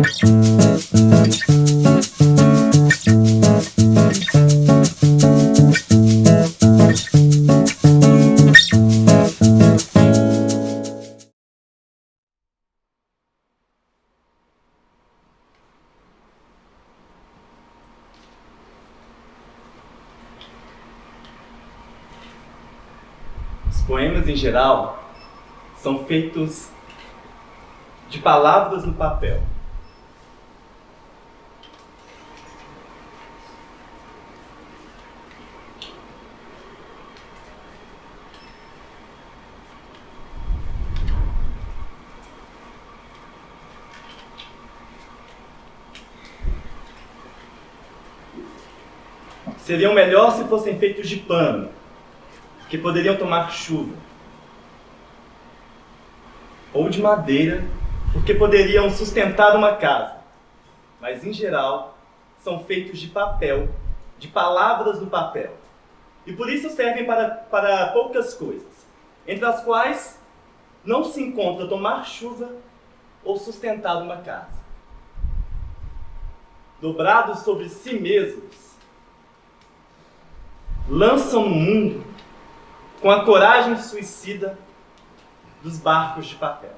Os poemas, em geral, são feitos de palavras no papel. Seriam melhor se fossem feitos de pano, que poderiam tomar chuva. Ou de madeira, porque poderiam sustentar uma casa. Mas, em geral, são feitos de papel, de palavras no papel. E por isso servem para poucas coisas, entre as quais não se encontra tomar chuva ou sustentar uma casa. Dobrados sobre si mesmos, lançam no mundo com a coragem suicida dos barcos de papel.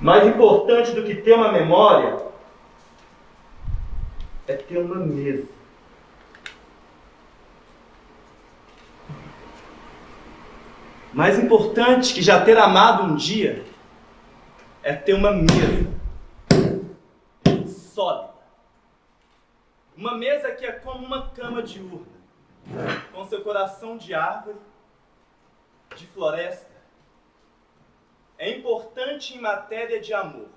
Mais importante do que ter uma memória é ter uma mesa. Mais importante que já ter amado um dia é ter uma mesa sólida. Uma mesa que é como uma cama de urna, com seu coração de árvore, de floresta. É importante em matéria de amor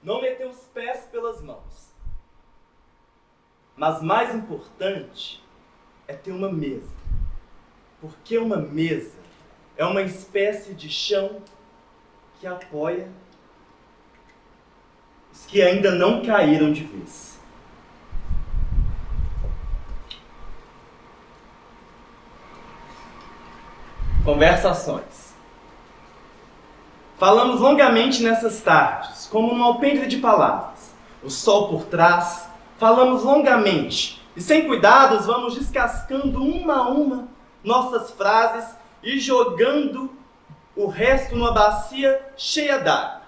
não meter os pés pelas mãos. Mas mais importante é ter uma mesa. Porque uma mesa é uma espécie de chão que apoia os que ainda não caíram de vez. Conversações. Falamos longamente nessas tardes, como num alpendre de palavras. O sol por trás, falamos longamente. E sem cuidados vamos descascando uma a uma nossas frases e jogando o resto numa bacia cheia d'água.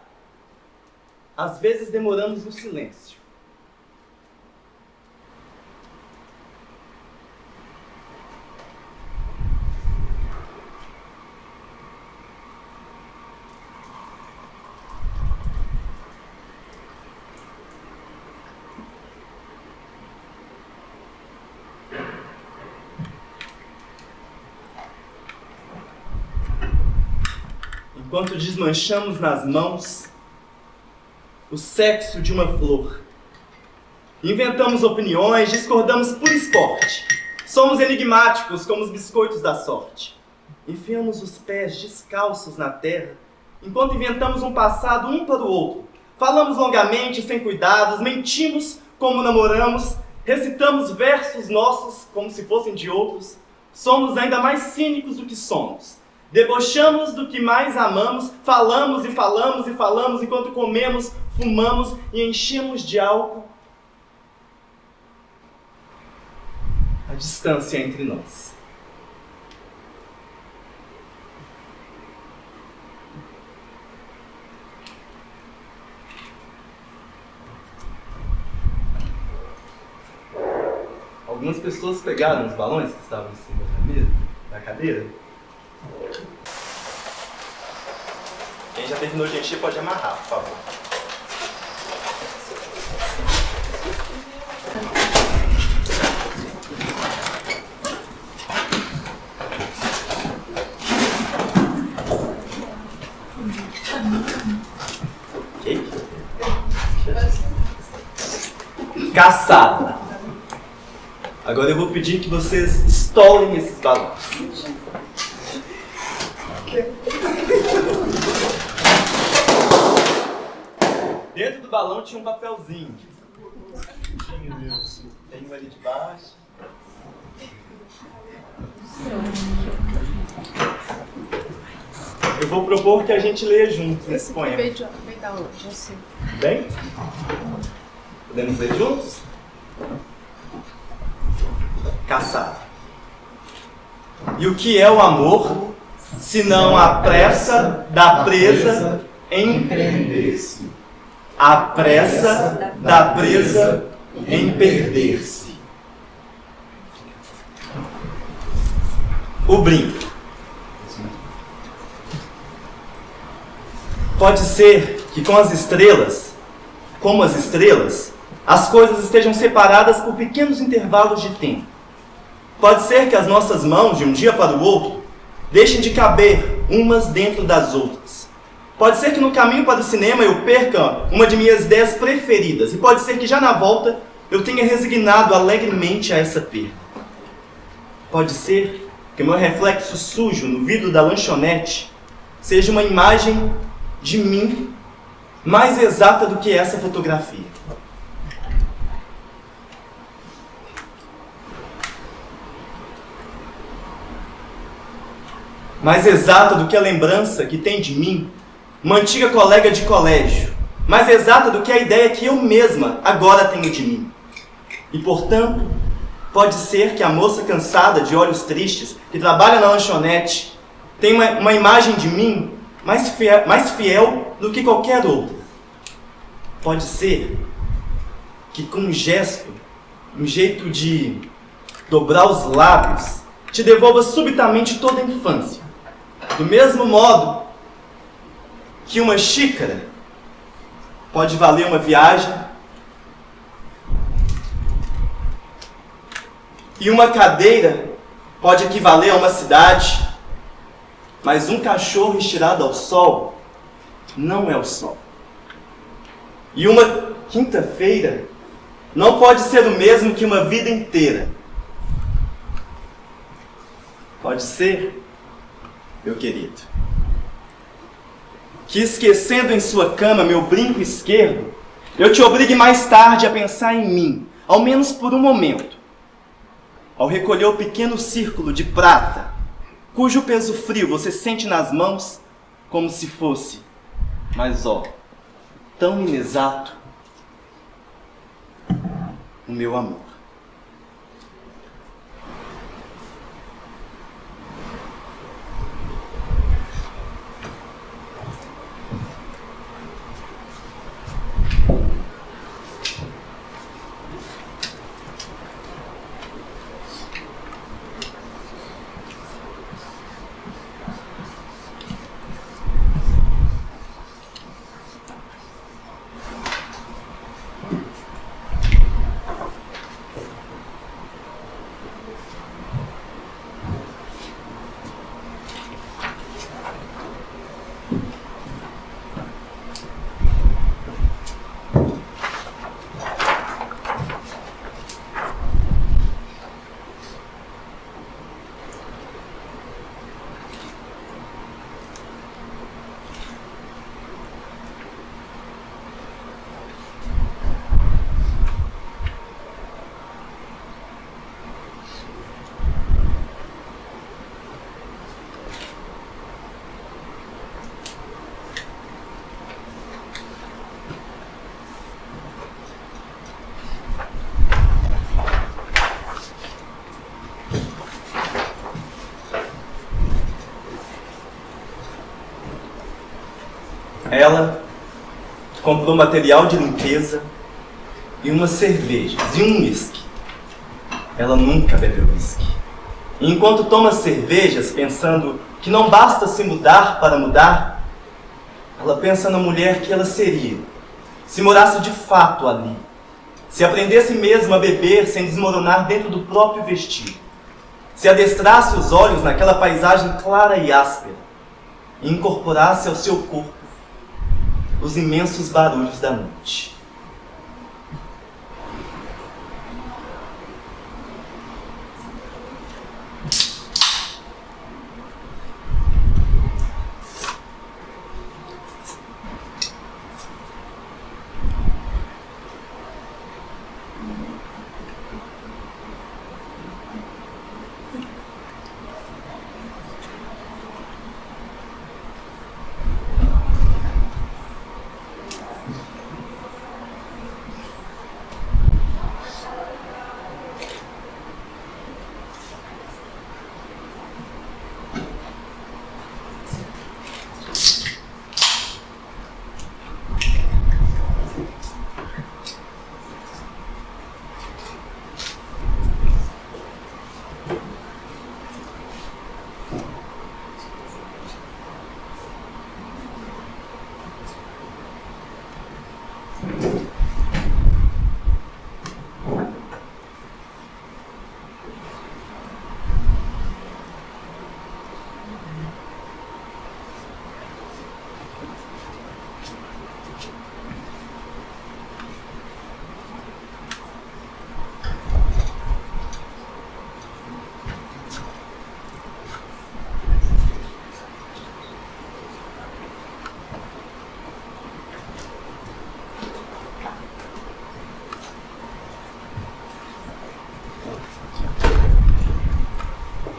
Às vezes demoramos no silêncio. Enquanto desmanchamos nas mãos o sexo de uma flor. Inventamos opiniões, discordamos por esporte. Somos enigmáticos como os biscoitos da sorte. Enfiamos os pés descalços na terra, enquanto inventamos um passado um para o outro. Falamos longamente, sem cuidados, mentimos como namoramos, recitamos versos nossos como se fossem de outros. Somos ainda mais cínicos do que somos. Debochamos do que mais amamos, falamos e falamos e falamos enquanto comemos, fumamos e enchemos de álcool a distância entre nós. Algumas pessoas pegaram os balões que estavam em cima da mesa, da cadeira. Quem já terminou de encher pode amarrar, por favor. Caçada. Agora eu vou pedir que vocês estourem esses balões. Dentro do balão tinha um papelzinho. Tem um ali de baixo. Eu vou propor que a gente leia juntos esse poema. Veio da onde? Eu sei. Bem? Podemos ler juntos? Caçada. E o que é o amor, senão a pressa da presa em prender-se? A pressa da presa em perder-se. O brinco. Pode ser que com as estrelas, como as estrelas, as coisas estejam separadas por pequenos intervalos de tempo. Pode ser que as nossas mãos, de um dia para o outro, deixem de caber umas dentro das outras. Pode ser que no caminho para o cinema eu perca uma de minhas ideias preferidas. E pode ser que já na volta eu tenha resignado alegremente a essa perda. Pode ser que o meu reflexo sujo no vidro da lanchonete seja uma imagem de mim mais exata do que essa fotografia. Mais exata do que a lembrança que tem de mim uma antiga colega de colégio. Mais exata do que a ideia que eu mesma agora tenho de mim. E, portanto, pode ser que a moça cansada de olhos tristes que trabalha na lanchonete tenha uma imagem de mim mais fiel do que qualquer outra. Pode ser que com um gesto, um jeito de dobrar os lábios, te devolva subitamente toda a infância. Do mesmo modo que uma xícara pode valer uma viagem e uma cadeira pode equivaler a uma cidade, mas um cachorro estirado ao sol não é o sol. E uma quinta-feira não pode ser o mesmo que uma vida inteira. Pode ser, meu querido, que esquecendo em sua cama meu brinco esquerdo, eu te obrigue mais tarde a pensar em mim, ao menos por um momento, ao recolher o pequeno círculo de prata, cujo peso frio você sente nas mãos como se fosse, mas ó, tão inexato, o meu amor. Ela comprou material de limpeza e umas cervejas e um uísque. Ela nunca bebeu uísque. E enquanto toma cervejas pensando que não basta se mudar para mudar, ela pensa na mulher que ela seria, se morasse de fato ali, se aprendesse mesmo a beber sem desmoronar dentro do próprio vestido, se adestrasse os olhos naquela paisagem clara e áspera e incorporasse ao seu corpo os imensos barulhos da noite.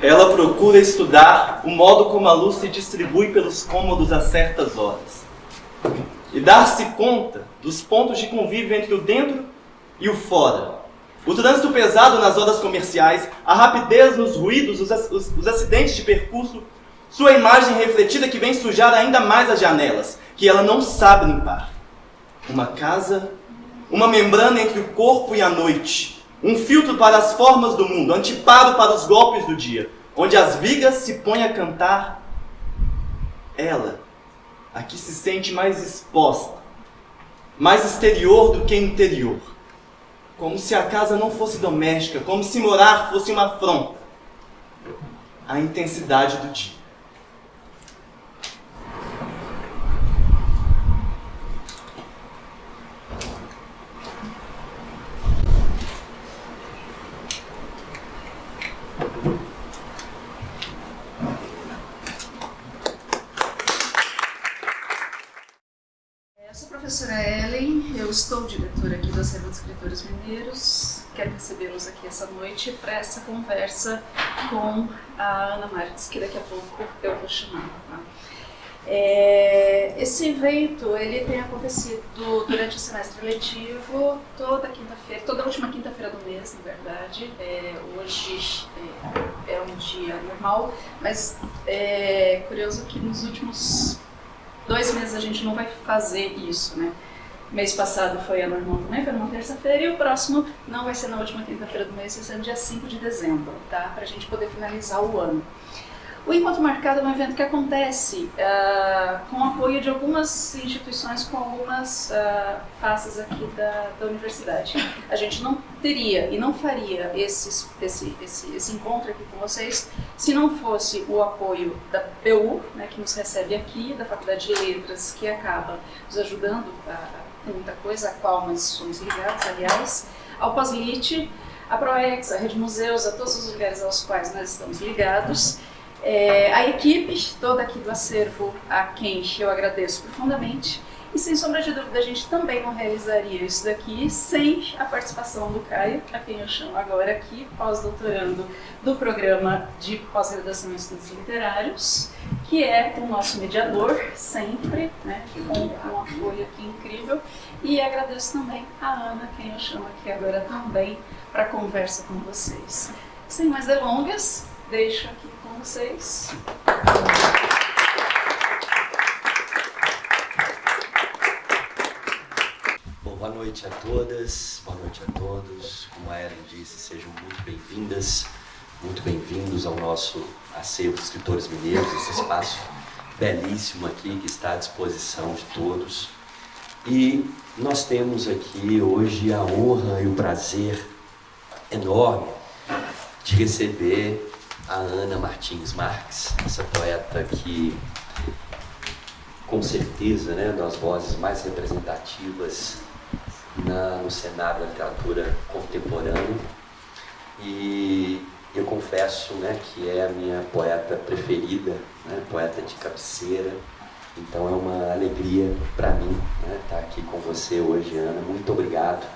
Ela procura estudar o modo como a luz se distribui pelos cômodos a certas horas e dar-se conta dos pontos de convívio entre o dentro e o fora. O trânsito pesado nas horas comerciais, a rapidez nos ruídos, os acidentes de percurso, sua imagem refletida que vem sujar ainda mais as janelas, que ela não sabe limpar. Uma casa, uma membrana entre o corpo e a noite, um filtro para as formas do mundo, antiparo para os golpes do dia, onde as vigas se põem a cantar. Ela, a que se sente mais exposta, mais exterior do que interior. Como se a casa não fosse doméstica, como se morar fosse uma afronta à intensidade do dia. Eu sou a professora Ellen, eu estou diretora aqui do Acervo dos Escritores Mineiros. Quero recebê-los aqui essa noite para essa conversa com a Ana Marques, que daqui a pouco eu vou chamar. Tá? Esse evento ele tem acontecido durante o semestre letivo, toda quinta-feira, toda última quinta-feira do mês, na verdade. Hoje é um dia normal, mas é curioso que nos últimos 2 meses a gente não vai fazer isso, né? Mês passado foi a normal também, foi numa terça-feira, e o próximo não vai ser na última quinta-feira do mês, vai ser no dia 5 de dezembro, tá? Pra gente poder finalizar o ano. O Encontro Marcado é um evento que acontece com o apoio de algumas instituições, com algumas faces aqui da universidade. A gente não teria e não faria esse encontro aqui com vocês se não fosse o apoio da PU, né, que nos recebe aqui, da Faculdade de Letras, que acaba nos ajudando com muita coisa, a qual nós somos ligados, aliás, ao Pós-Lit, a ProEx, a Rede Museus, a todos os lugares aos quais nós estamos ligados. A equipe toda aqui do acervo, a quem eu agradeço profundamente, e sem sombra de dúvida a gente também não realizaria isso daqui sem a participação do Caio, a quem eu chamo agora aqui, pós-doutorando do programa de pós-graduação em estudos literários, que é o nosso mediador sempre, né, com um apoio aqui incrível, e agradeço também a Ana, quem eu chamo aqui agora também para conversa com vocês. Sem mais delongas, deixo aqui com vocês. Bom, boa noite a todas, boa noite a todos. Como a Ellen disse, sejam muito bem-vindas, muito bem-vindos ao nosso Acervo dos Escritores Mineiros, esse espaço belíssimo aqui que está à disposição de todos. E nós temos aqui hoje a honra e o prazer enorme de receber a Ana Martins Marques, essa poeta que, com certeza, né, das vozes mais representativas no cenário da literatura contemporânea. E eu confesso, né, que é a minha poeta preferida, né, poeta de cabeceira. Então é uma alegria para mim, né, estar aqui com você hoje, Ana. Muito obrigado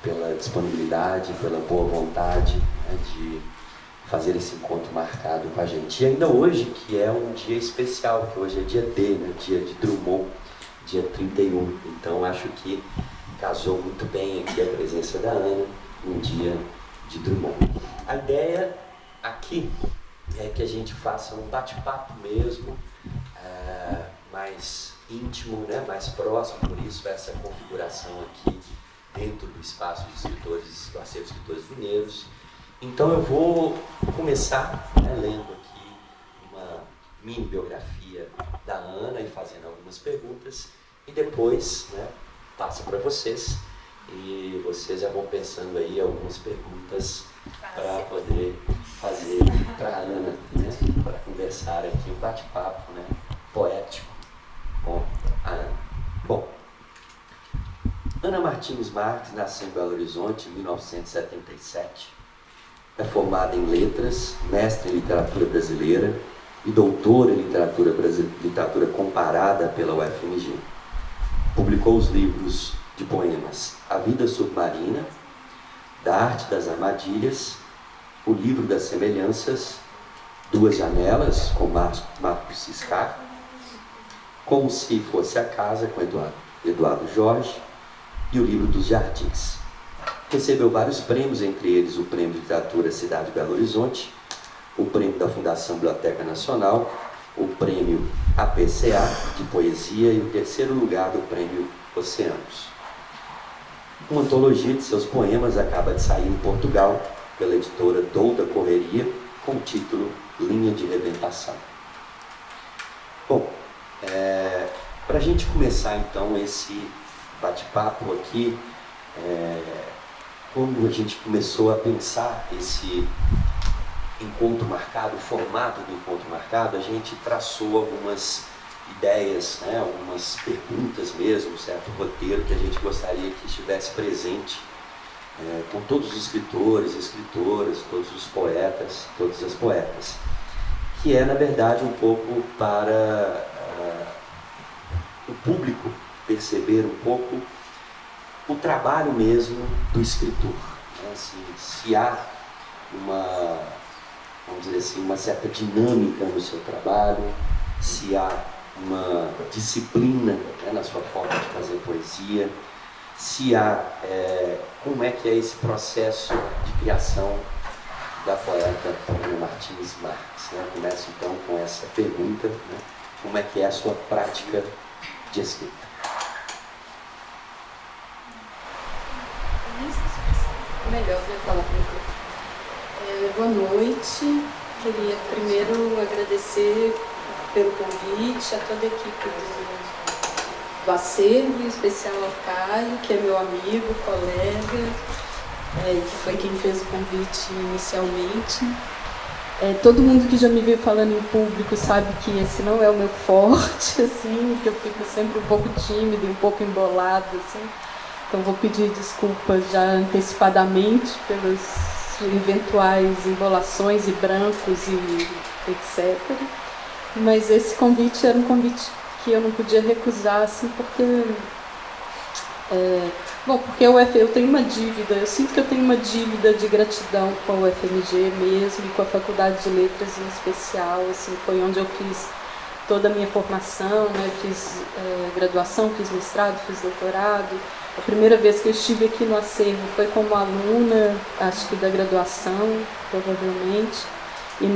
pela disponibilidade, pela boa vontade, né, de fazer esse encontro marcado com a gente. E ainda hoje, que é um dia especial, que hoje é dia D, né? Dia de Drummond, dia 31. Então acho que casou muito bem aqui a presença da Ana no dia de Drummond. A ideia aqui é que a gente faça um bate-papo mesmo, mais íntimo, né? Mais próximo, por isso essa configuração aqui dentro do espaço dos escritores, do Acervo dos Escritores Mineiros. Então eu vou começar, né, lendo aqui uma mini biografia da Ana e fazendo algumas perguntas, e depois, né, passo para vocês e vocês já vão pensando aí algumas perguntas para poder fazer para a Ana, né, para conversar aqui um bate-papo, né, poético com a Ana. Bom, Ana Martins Marques nasceu em Belo Horizonte em 1977. É formada em letras, mestre em literatura brasileira e doutora em literatura comparada pela UFMG. Publicou os livros de poemas A Vida Submarina, Da Arte das Armadilhas, O Livro das Semelhanças Duas Janelas, com Marcos Ciscar, Como Se Fosse a Casa, com Eduardo Jorge, e o Livro dos Jardins. Recebeu vários prêmios, entre eles o Prêmio de Literatura Cidade de Belo Horizonte, o Prêmio da Fundação Biblioteca Nacional, o Prêmio APCA de Poesia e o terceiro lugar do Prêmio Oceanos. Uma antologia de seus poemas acaba de sair em Portugal pela editora Douda Correria, com o título Linha de Rebentação. Bom, para a gente começar então esse bate-papo aqui, quando a gente começou a pensar esse encontro marcado, o formato do encontro marcado, a gente traçou algumas ideias, né, algumas perguntas mesmo, certo roteiro que a gente gostaria que estivesse presente com todos os escritores, escritoras, todos os poetas, todas as poetas, que é, na verdade, um pouco para o público perceber um pouco o trabalho mesmo do escritor, né? Assim, se há vamos dizer assim, uma certa dinâmica no seu trabalho, se há uma disciplina, né, na sua forma de fazer poesia, se há, como é que é esse processo de criação da poeta Paulina Martins Marques, né? Começo então com essa pergunta, né? Como é que é a sua prática de escrita? Melhor eu falar para o Boa noite. Queria primeiro agradecer pelo convite a toda a equipe do acervo, em especial ao Caio, que é meu amigo, colega, que foi quem fez o convite inicialmente. Todo mundo que já me viu falando em público sabe que esse não é o meu forte, assim, que eu fico sempre um pouco tímida e um pouco embolada, assim. Então vou pedir desculpas já antecipadamente pelas eventuais embolações e brancos e etc. Mas esse convite era um convite que eu não podia recusar, assim, porque... porque eu tenho uma dívida, eu sinto que eu tenho uma dívida de gratidão com a UFMG mesmo, e com a Faculdade de Letras em especial, assim, foi onde eu fiz toda a minha formação, né? Fiz graduação, fiz mestrado, fiz doutorado. A primeira vez que eu estive aqui no acervo foi como aluna, acho que da graduação, provavelmente, e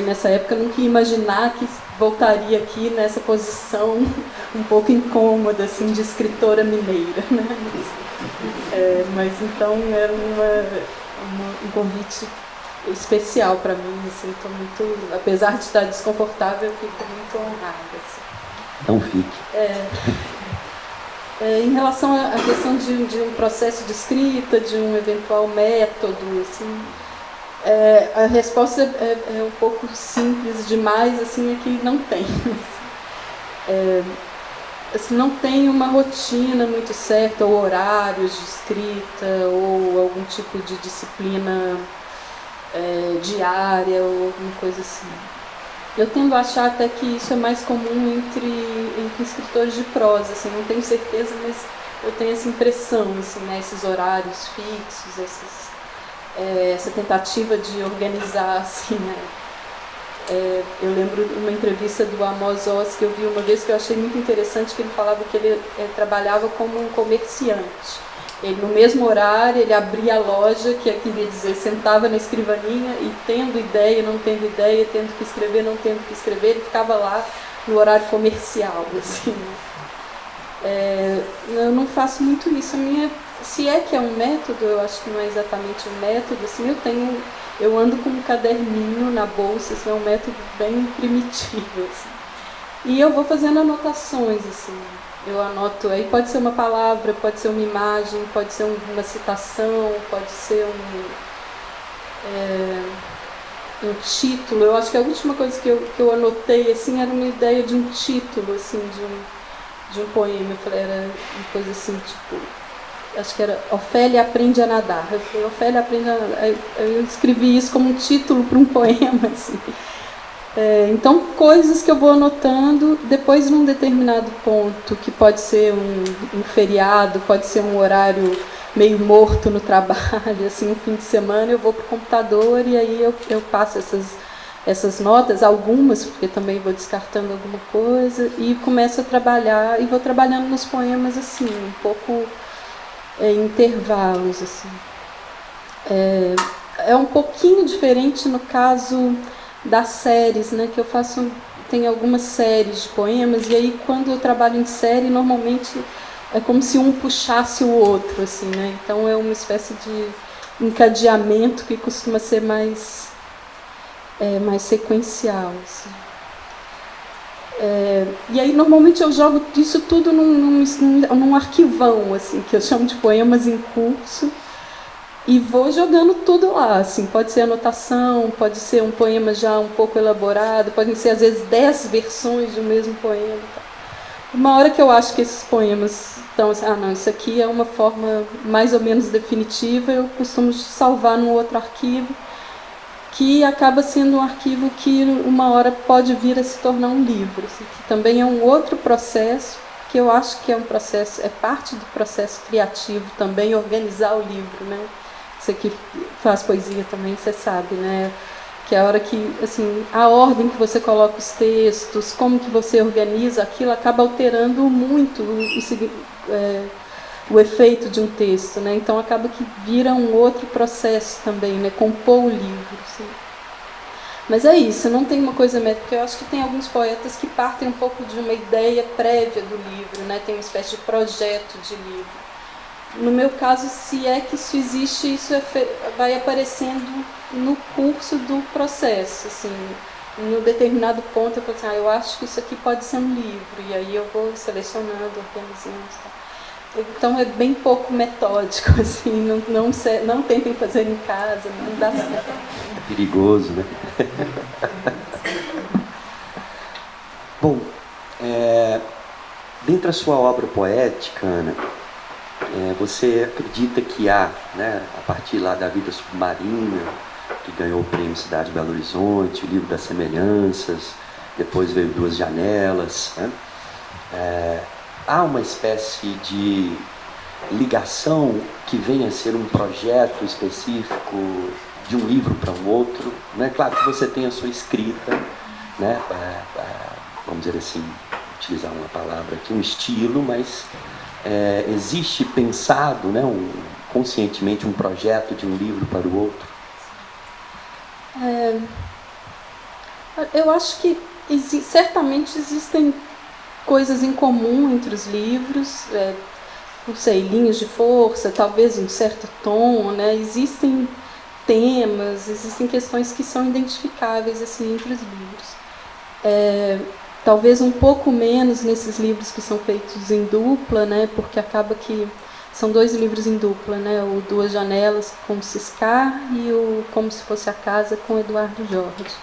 nessa época eu nunca ia imaginar que voltaria aqui nessa posição um pouco incômoda, assim, de escritora mineira, né? Mas então era um convite especial para mim, assim, tô muito, apesar de estar desconfortável, eu fico muito honrada. Assim. Não fique. Em relação à questão de um processo de escrita, de um eventual método, assim, a resposta é um pouco simples demais, assim, é que não tem. Assim, não tem uma rotina muito certa, ou horários de escrita, ou algum tipo de disciplina diária, ou alguma coisa assim. Eu tendo a achar até que isso é mais comum entre escritores de prosa, assim, não tenho certeza, mas eu tenho essa impressão, assim, né, esses horários fixos, essa tentativa de organizar, assim, né. Eu lembro de uma entrevista do Amos Oz que eu vi uma vez que eu achei muito interessante, que ele falava que ele trabalhava como um comerciante. Ele, no mesmo horário, ele abria a loja, que queria dizer, sentava na escrivaninha e tendo ideia, não tendo ideia, tendo que escrever, não tendo que escrever, ele ficava lá no horário comercial, assim. Eu não faço muito isso. Se é que é um método, eu acho que não é exatamente um método, assim, eu ando com um caderninho na bolsa, assim, é um método bem primitivo, assim. E eu vou fazendo anotações, assim. Eu anoto, aí pode ser uma palavra, pode ser uma imagem, pode ser uma citação, pode ser um título. Eu acho que a última coisa que eu anotei, assim, era uma ideia de um título, assim, de um poema. Eu falei, era uma coisa assim, tipo, acho que era Ofélia Aprende a Nadar. Eu falei, Ofélia Aprende a Nadar. Aí eu escrevi isso como um título para um poema, assim. Então, coisas que eu vou anotando, depois num determinado ponto, que pode ser um feriado, pode ser um horário meio morto no trabalho, assim, um fim de semana, eu vou para o computador e aí eu passo essas notas, algumas, porque também vou descartando alguma coisa, e começo a trabalhar, e vou trabalhando nos poemas assim, um pouco em intervalos. Assim. É um pouquinho diferente no caso das séries, né, que eu faço, tem algumas séries de poemas, e aí quando eu trabalho em série, normalmente é como se um puxasse o outro, assim, né, então é uma espécie de encadeamento que costuma ser mais sequencial. Assim. E aí, normalmente, eu jogo isso tudo num arquivão, assim, que eu chamo de poemas em curso, e vou jogando tudo lá. Assim, pode ser anotação, pode ser um poema já um pouco elaborado, podem ser, às vezes, 10 versões de um mesmo poema. Uma hora que eu acho que esses poemas estão assim, não, isso aqui é uma forma mais ou menos definitiva, eu costumo salvar num outro arquivo, que acaba sendo um arquivo que uma hora pode vir a se tornar um livro, assim, que também é um outro processo, que eu acho que é um processo, é parte do processo criativo também, organizar o livro, né? Você que faz poesia também, você sabe, né? Que é a hora que, assim, a ordem que você coloca os textos, como que você organiza aquilo, acaba alterando muito o efeito de um texto, né? Então acaba que vira um outro processo também, né? Compor o livro. Assim. Mas é isso, não tem uma coisa médica, porque eu acho que tem alguns poetas que partem um pouco de uma ideia prévia do livro, né? Tem uma espécie de projeto de livro. No meu caso, se é que isso existe, isso vai aparecendo no curso do processo, assim. Em um determinado ponto eu falo assim, eu acho que isso aqui pode ser um livro, e aí eu vou selecionando, organizando, tá? Então é bem pouco metódico, assim, não tentem fazer em casa, não dá certo. Perigoso, né? Bom, dentro da sua obra poética, Ana, você acredita que há, né, a partir lá da Vida Submarina, que ganhou o prêmio Cidade de Belo Horizonte, o livro das Semelhanças, depois veio Duas Janelas, né? Há uma espécie de ligação que venha a ser um projeto específico de um livro para um outro, né? Claro que você tem a sua escrita, né? Vamos dizer assim, utilizar uma palavra aqui, um estilo, mas existe pensado, né, conscientemente um projeto de um livro para o outro? Eu acho que certamente existem coisas em comum entre os livros, não sei, linhas de força, talvez um certo tom, né? Existem temas, existem questões que são identificáveis assim entre os livros. Talvez um pouco menos nesses livros que são feitos em dupla, né? Porque acaba que são 2 livros em dupla, né? O Duas Janelas com Ciscar e o Como Se Fosse a Casa com Eduardo Jorge.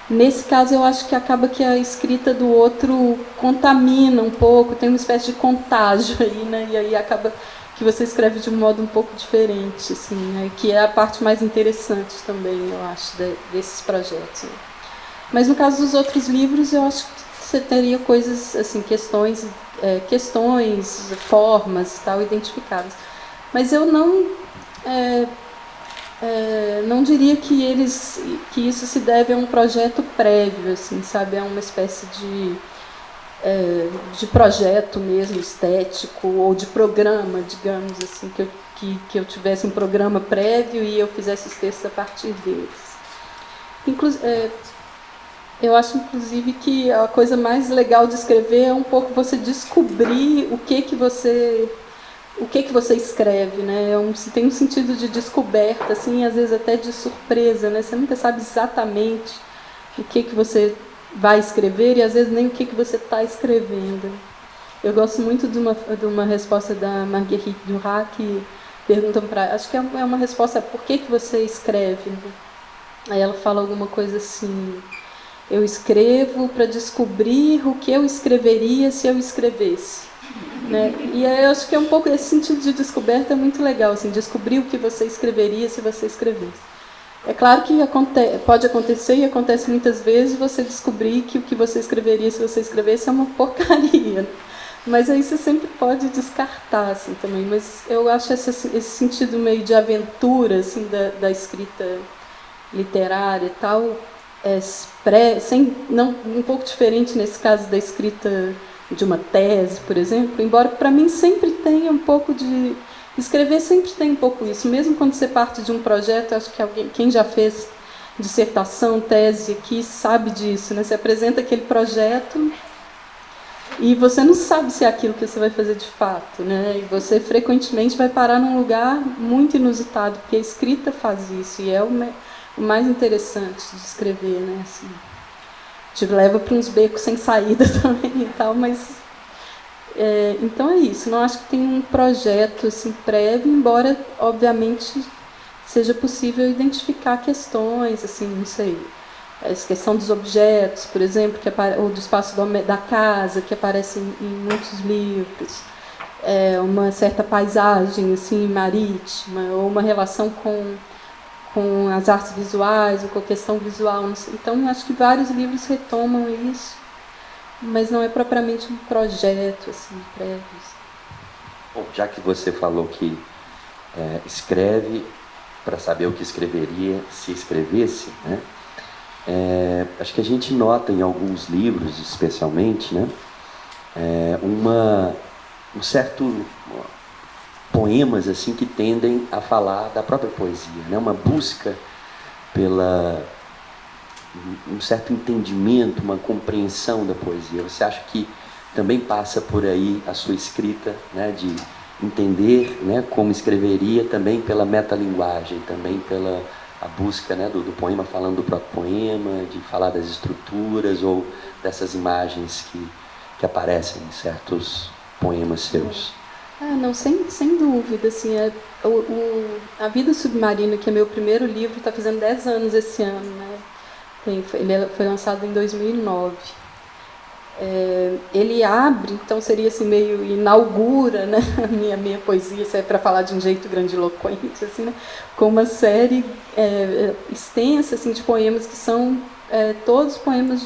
Nesse caso, eu acho que acaba que a escrita do outro contamina um pouco, tem uma espécie de contágio aí, né? E aí acaba que você escreve de um modo um pouco diferente, assim, né? Que é a parte mais interessante também, eu acho, desses projetos. Né? Mas no caso dos outros livros, eu acho que você teria coisas, assim, questões, formas e tal, identificadas. Mas eu não diria que isso se deve a um projeto prévio, assim, sabe? É uma espécie de projeto mesmo, estético, ou de programa, digamos assim, que eu tivesse um programa prévio e eu fizesse os textos a partir deles. Eu acho, inclusive, que a coisa mais legal de escrever é um pouco você descobrir o que você escreve, né? Tem um sentido de descoberta, assim, às vezes até de surpresa, né? Você nunca sabe exatamente o que você vai escrever e às vezes nem o que você está escrevendo. Eu gosto muito de uma resposta da Marguerite Duras que perguntam acho que é uma resposta, por que você escreve? Aí ela fala alguma coisa assim, eu escrevo para descobrir o que eu escreveria se eu escrevesse. Né? E eu acho que é um pouco esse sentido de descoberta é muito legal, assim, descobrir o que você escreveria se você escrevesse. É claro que pode acontecer e acontece muitas vezes você descobrir que o que você escreveria se você escrevesse é uma porcaria. Né? Mas aí você sempre pode descartar assim, também. Mas eu acho esse sentido meio de aventura assim, da escrita literária e tal, um pouco diferente nesse caso da escrita de uma tese, por exemplo, embora para mim sempre tenha um pouco de... Escrever sempre tem um pouco isso, mesmo quando você parte de um projeto, acho que quem já fez dissertação, tese aqui, sabe disso, né? Você apresenta aquele projeto e você não sabe se é aquilo que você vai fazer de fato, né? E você frequentemente vai parar num lugar muito inusitado, porque a escrita faz isso, e é o mais interessante de escrever, né? Assim, te leva para uns becos sem saída também e tal, mas... então é isso, não acho que tem um projeto assim, prévio, embora, obviamente, seja possível identificar questões, assim, não sei, essa questão dos objetos, por exemplo, ou do espaço da casa, que aparece em muitos livros, uma certa paisagem assim, marítima, ou uma relação com as artes visuais, ou com a questão visual. Não sei. Então, acho que vários livros retomam isso, mas não é propriamente um projeto assim, prévio. Bom, já que você falou que escreve para saber o que escreveria se escrevesse, né? Acho que a gente nota em alguns livros, especialmente, né, um certo poemas assim que tendem a falar da própria poesia, né? Uma busca pela um certo entendimento, uma compreensão da poesia. Você acha que também passa por aí a sua escrita, né, de entender, né, como escreveria, também pela metalinguagem, também pela a busca, né, do poema falando do próprio poema, de falar das estruturas ou dessas imagens que aparecem em certos poemas seus? Não, sem dúvida. Assim, A Vida Submarina, que é meu primeiro livro, está fazendo 10 anos esse ano, né? Ele foi lançado em 2009. Ele abre, então seria assim, meio inaugura, né, a minha poesia, se é para falar de um jeito grandiloquente, assim, né, com uma série extensa assim, de poemas que são todos poemas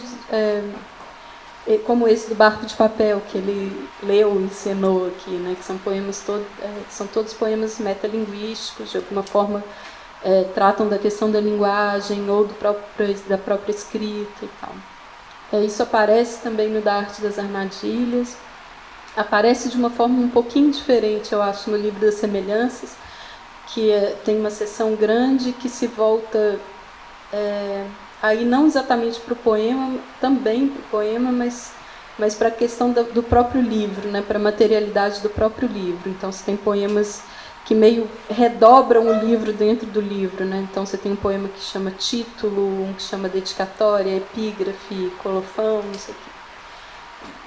como esse do Barco de Papel, que ele leu e encenou aqui, né, que são poemas são todos poemas metalinguísticos, de alguma forma tratam da questão da linguagem ou da própria escrita e tal. Isso aparece também no Da Arte das Armadilhas, aparece de uma forma um pouquinho diferente, eu acho, no Livro das Semelhanças, que tem uma seção grande que se volta aí não exatamente para o poema, também para o poema, mas para a questão do próprio livro, né, para a materialidade do próprio livro. Então você tem poemas que meio redobram o livro dentro do livro, né? Então você tem um poema que chama título, um que chama dedicatória, epígrafe, colofão, não sei o quê.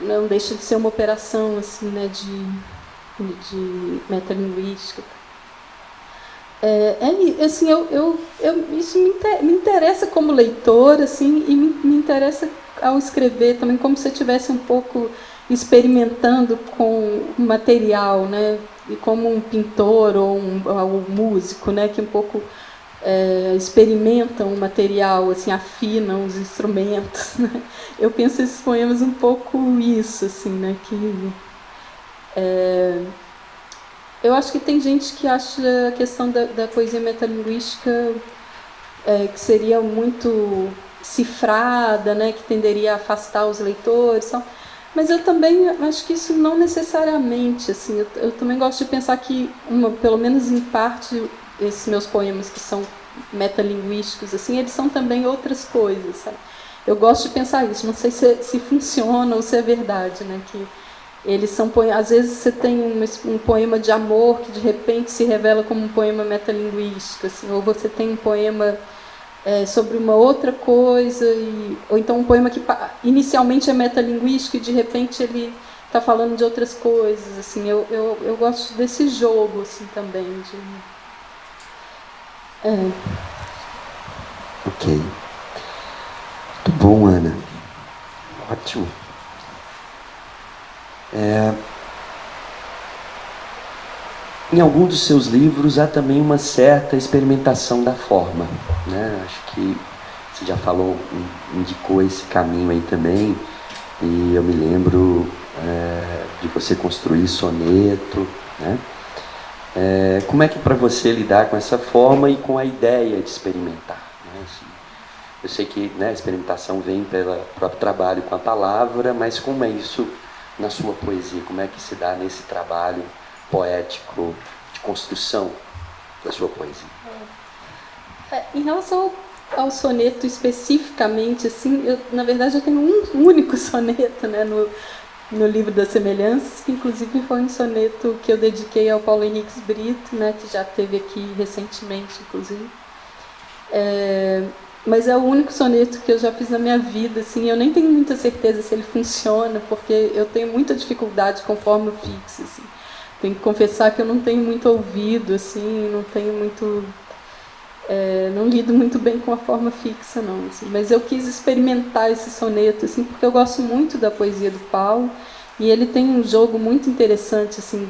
Não deixa de ser uma operação assim, né, de metalinguística. Assim, isso me interessa como leitor, assim, e me interessa ao escrever também, como se eu estivesse um pouco experimentando com o material, né? E como um pintor ou um músico, né, que um pouco experimentam o material, assim, afinam os instrumentos, né? Eu penso esses poemas um pouco isso, assim, né, que eu acho que tem gente que acha a questão da poesia metalinguística que seria muito cifrada, né, que tenderia a afastar os leitores, tal. Mas eu também acho que isso não necessariamente, assim, eu também gosto de pensar que, pelo menos em parte, esses meus poemas que são metalinguísticos, assim, eles são também outras coisas, sabe? Eu gosto de pensar isso, não sei se funciona ou se é verdade, né, que eles são às vezes você tem um poema de amor que de repente se revela como um poema metalinguístico, assim, ou você tem um poema sobre uma outra coisa, ou então um poema que inicialmente é metalinguístico e de repente ele está falando de outras coisas, assim, eu gosto desse jogo, assim, também. Ok. Muito bom, Ana. Ótimo. Em algum dos seus livros há também uma certa experimentação da forma, né? Acho que você já falou, indicou esse caminho aí também, e eu me lembro de você construir soneto, né? Como é que para você lidar com essa forma e com a ideia de experimentar, né? Assim, Eu sei que, né, a experimentação vem pelo próprio trabalho com a palavra, mas como é isso na sua poesia? Como é que se dá nesse trabalho poético de construção da sua poesia? Em relação ao soneto especificamente, assim, na verdade eu tenho um único soneto, né, no livro das semelhanças, que inclusive foi um soneto que eu dediquei ao Paulo Henriques Brito, né, que já esteve aqui recentemente, inclusive. Mas é o único soneto que eu já fiz na minha vida, assim, eu nem tenho muita certeza se ele funciona, porque eu tenho muita dificuldade com forma fixa, assim. Tenho que confessar que eu não tenho muito ouvido, assim, não tenho muito... não lido muito bem com a forma fixa, não, assim. Mas eu quis experimentar esse soneto, assim, porque eu gosto muito da poesia do Paulo, e ele tem um jogo muito interessante, assim,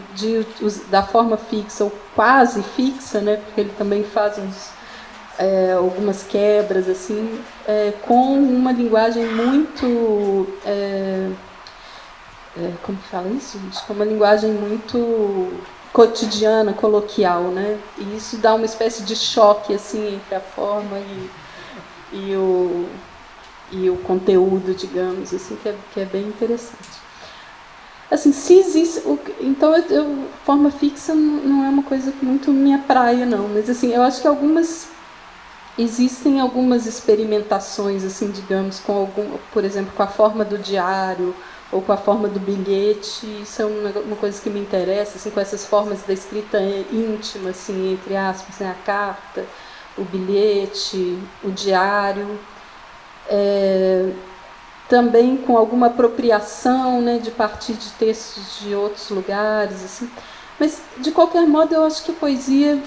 da forma fixa ou quase fixa, né, porque ele também faz algumas quebras, assim, com uma linguagem muito... como que fala isso, gente? Com uma linguagem muito cotidiana, coloquial, né? E isso dá uma espécie de choque, assim, entre a forma e o conteúdo, digamos, assim, que é bem interessante. Assim, se existe... Então, forma fixa não é uma coisa muito minha praia, não. Mas, assim, eu acho que existem algumas experimentações, assim, digamos, por exemplo, com a forma do diário ou com a forma do bilhete. Isso é uma coisa que me interessa, assim, com essas formas da escrita íntima, assim, entre aspas, né, a carta, o bilhete, o diário. Também com alguma apropriação, né, de partir de textos de outros lugares, assim. Mas, de qualquer modo, eu acho que a poesia...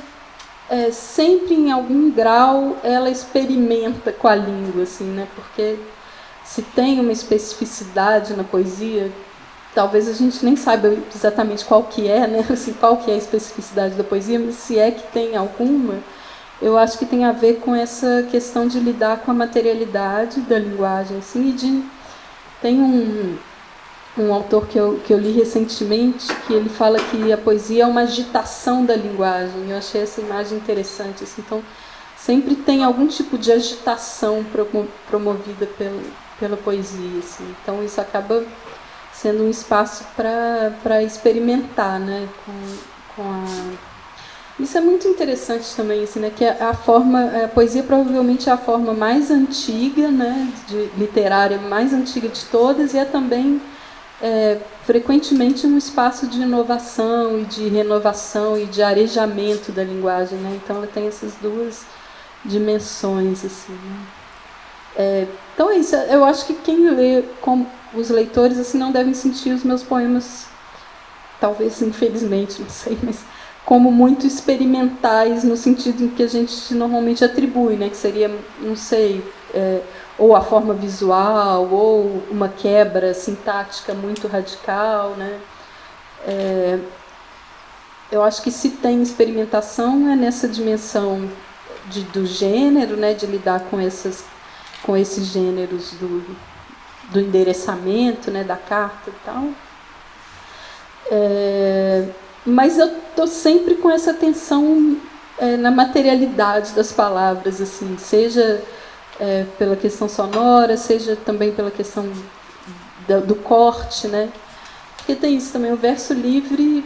sempre em algum grau ela experimenta com a língua, assim, né? Porque se tem uma especificidade na poesia, talvez a gente nem saiba exatamente qual que é, né? Assim, qual que é a especificidade da poesia, mas se é que tem alguma, eu acho que tem a ver com essa questão de lidar com a materialidade da linguagem, assim, tem um autor que eu li recentemente, que ele fala que a poesia é uma agitação da linguagem. Eu achei essa imagem interessante. Assim. Então, sempre tem algum tipo de agitação promovida pela poesia. Assim. Então, isso acaba sendo um espaço para experimentar, né, com a... Isso é muito interessante também, assim, né, que a poesia provavelmente é a forma mais antiga, né, literária mais antiga de todas, e é também... frequentemente um espaço de inovação e de renovação e de arejamento da linguagem, né? Então ela tem essas duas dimensões, assim, né? Então é isso. Eu acho que quem lê, como os leitores, assim, não devem sentir os meus poemas, talvez infelizmente, não sei, mas como muito experimentais no sentido em que a gente normalmente atribui, né? Que seria, não sei, ou a forma visual, ou uma quebra sintática muito radical, né? Eu acho que se tem experimentação é nessa dimensão do gênero, né? De lidar com esses gêneros do endereçamento, né? Da carta e tal. Mas eu estou sempre com essa atenção na materialidade das palavras, assim, seja pela questão sonora, seja também pela questão do corte, né? Porque tem isso também, o verso livre,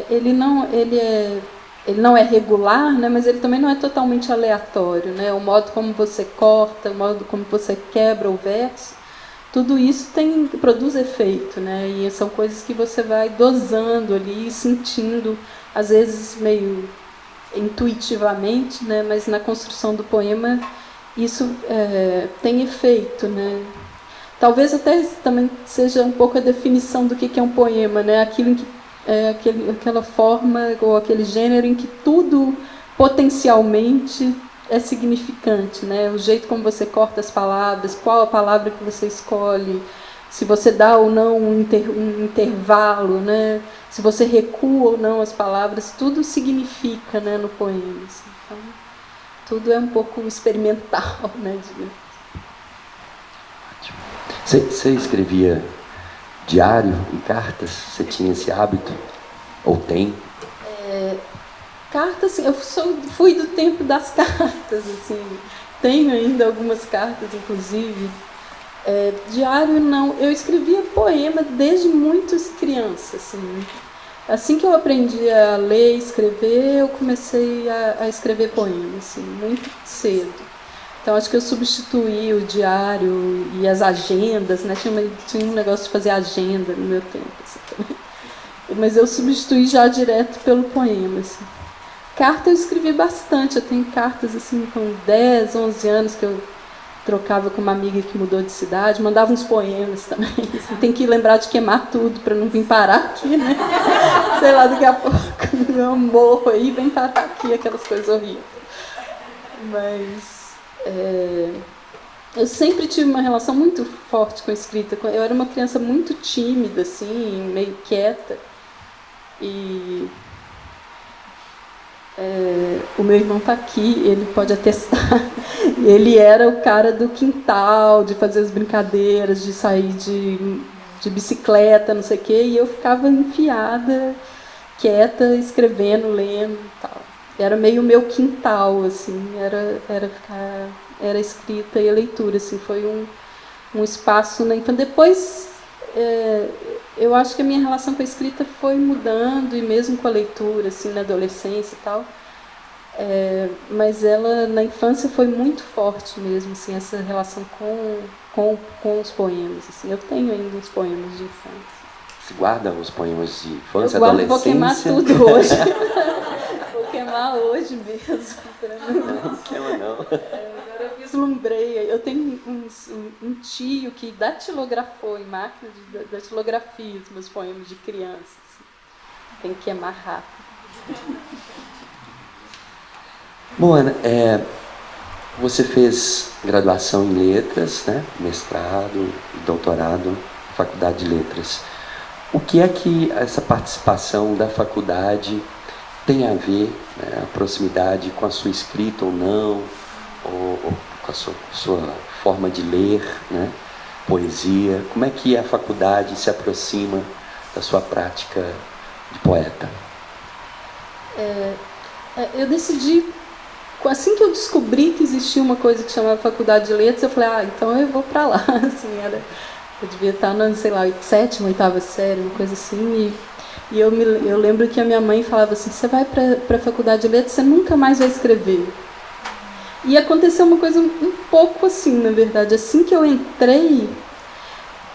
ele não é regular, né? Mas ele também não é totalmente aleatório, né? O modo como você corta, o modo como você quebra o verso, tudo isso produz efeito, né? E são coisas que você vai dosando ali, sentindo, às vezes meio intuitivamente, né? Mas na construção do poema isso tem efeito, né? Talvez até também seja um pouco a definição do que é um poema, né? Aquilo em que aquela forma ou aquele gênero em que tudo potencialmente é significante, né? O jeito como você corta as palavras, qual a palavra que você escolhe, se você dá ou não um intervalo, né? Se você recua ou não as palavras, tudo significa, né, no poema. Assim. Então, tudo é um pouco experimental, né? Você escrevia diário e cartas? Você tinha esse hábito? Ou tem? Cartas, assim, eu fui do tempo das cartas, assim. tenho ainda algumas cartas, inclusive. Diário não, eu escrevia poema desde muito criança, assim. Assim que eu aprendi a ler e escrever, eu comecei a escrever poemas, assim, muito cedo. Então acho que eu substituí o diário e as agendas, né? Tinha um negócio de fazer agenda no meu tempo, assim, também. Mas eu substituí já direto pelo poema, assim. Carta eu escrevi bastante, eu tenho cartas assim com 10, 11 anos que eu trocava com uma amiga que mudou de cidade, mandava uns poemas também. Assim, tem que lembrar de queimar tudo para não vir parar aqui, né? Sei lá, daqui a pouco eu morro aí, vem parar aqui, aquelas coisas horríveis. Mas eu sempre tive uma relação muito forte com a escrita. Eu era uma criança muito tímida, assim, meio quieta. E o meu irmão está aqui, ele pode atestar. Ele era o cara do quintal, de fazer as brincadeiras, de sair de bicicleta, não sei o quê, e eu ficava enfiada, quieta, escrevendo, lendo e tal. Era meio o meu quintal, assim, era escrita e a leitura, assim, foi um espaço na infância. Depois, eu acho que a minha relação com a escrita foi mudando, e mesmo com a leitura, assim, na adolescência e tal. Mas ela, na infância, foi muito forte mesmo, assim, essa relação com os poemas. Assim. Eu tenho ainda uns poemas de infância. Você guarda os poemas de infância, eu guardo, adolescência? Vou queimar tudo hoje. Vou queimar hoje mesmo. Não queima não. Agora eu vislumbrei. Eu tenho um tio que datilografou em máquina de datilografia os meus poemas de criança. Assim. Tem que queimar rápido. Bom, Ana, você fez graduação em letras, né? Mestrado e doutorado na Faculdade de Letras. O que é que essa participação da faculdade tem a ver, né, a proximidade com a sua escrita ou não, ou com a sua forma de ler, né? Poesia? Como é que a faculdade se aproxima da sua prática de poeta? Eu decidi... Assim que eu descobri que existia uma coisa que chamava Faculdade de Letras, eu falei, então eu vou para lá. Assim, eu devia estar na, sei lá, 7ª, 8ª série, uma coisa assim. E eu lembro que a minha mãe falava assim, você vai para a Faculdade de Letras, você nunca mais vai escrever. E aconteceu uma coisa um pouco assim, na verdade. Assim que eu entrei...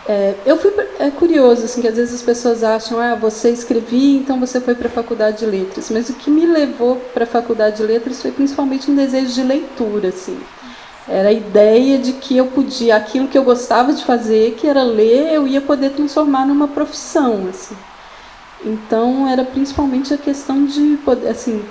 É curioso, assim, que às vezes as pessoas acham, você escrevia, então você foi para a Faculdade de Letras. Mas o que me levou para a Faculdade de Letras foi principalmente um desejo de leitura, assim. Era a ideia de que eu podia, aquilo que eu gostava de fazer, que era ler, eu ia poder transformar numa profissão, assim. Então, era principalmente a questão de poder, assim,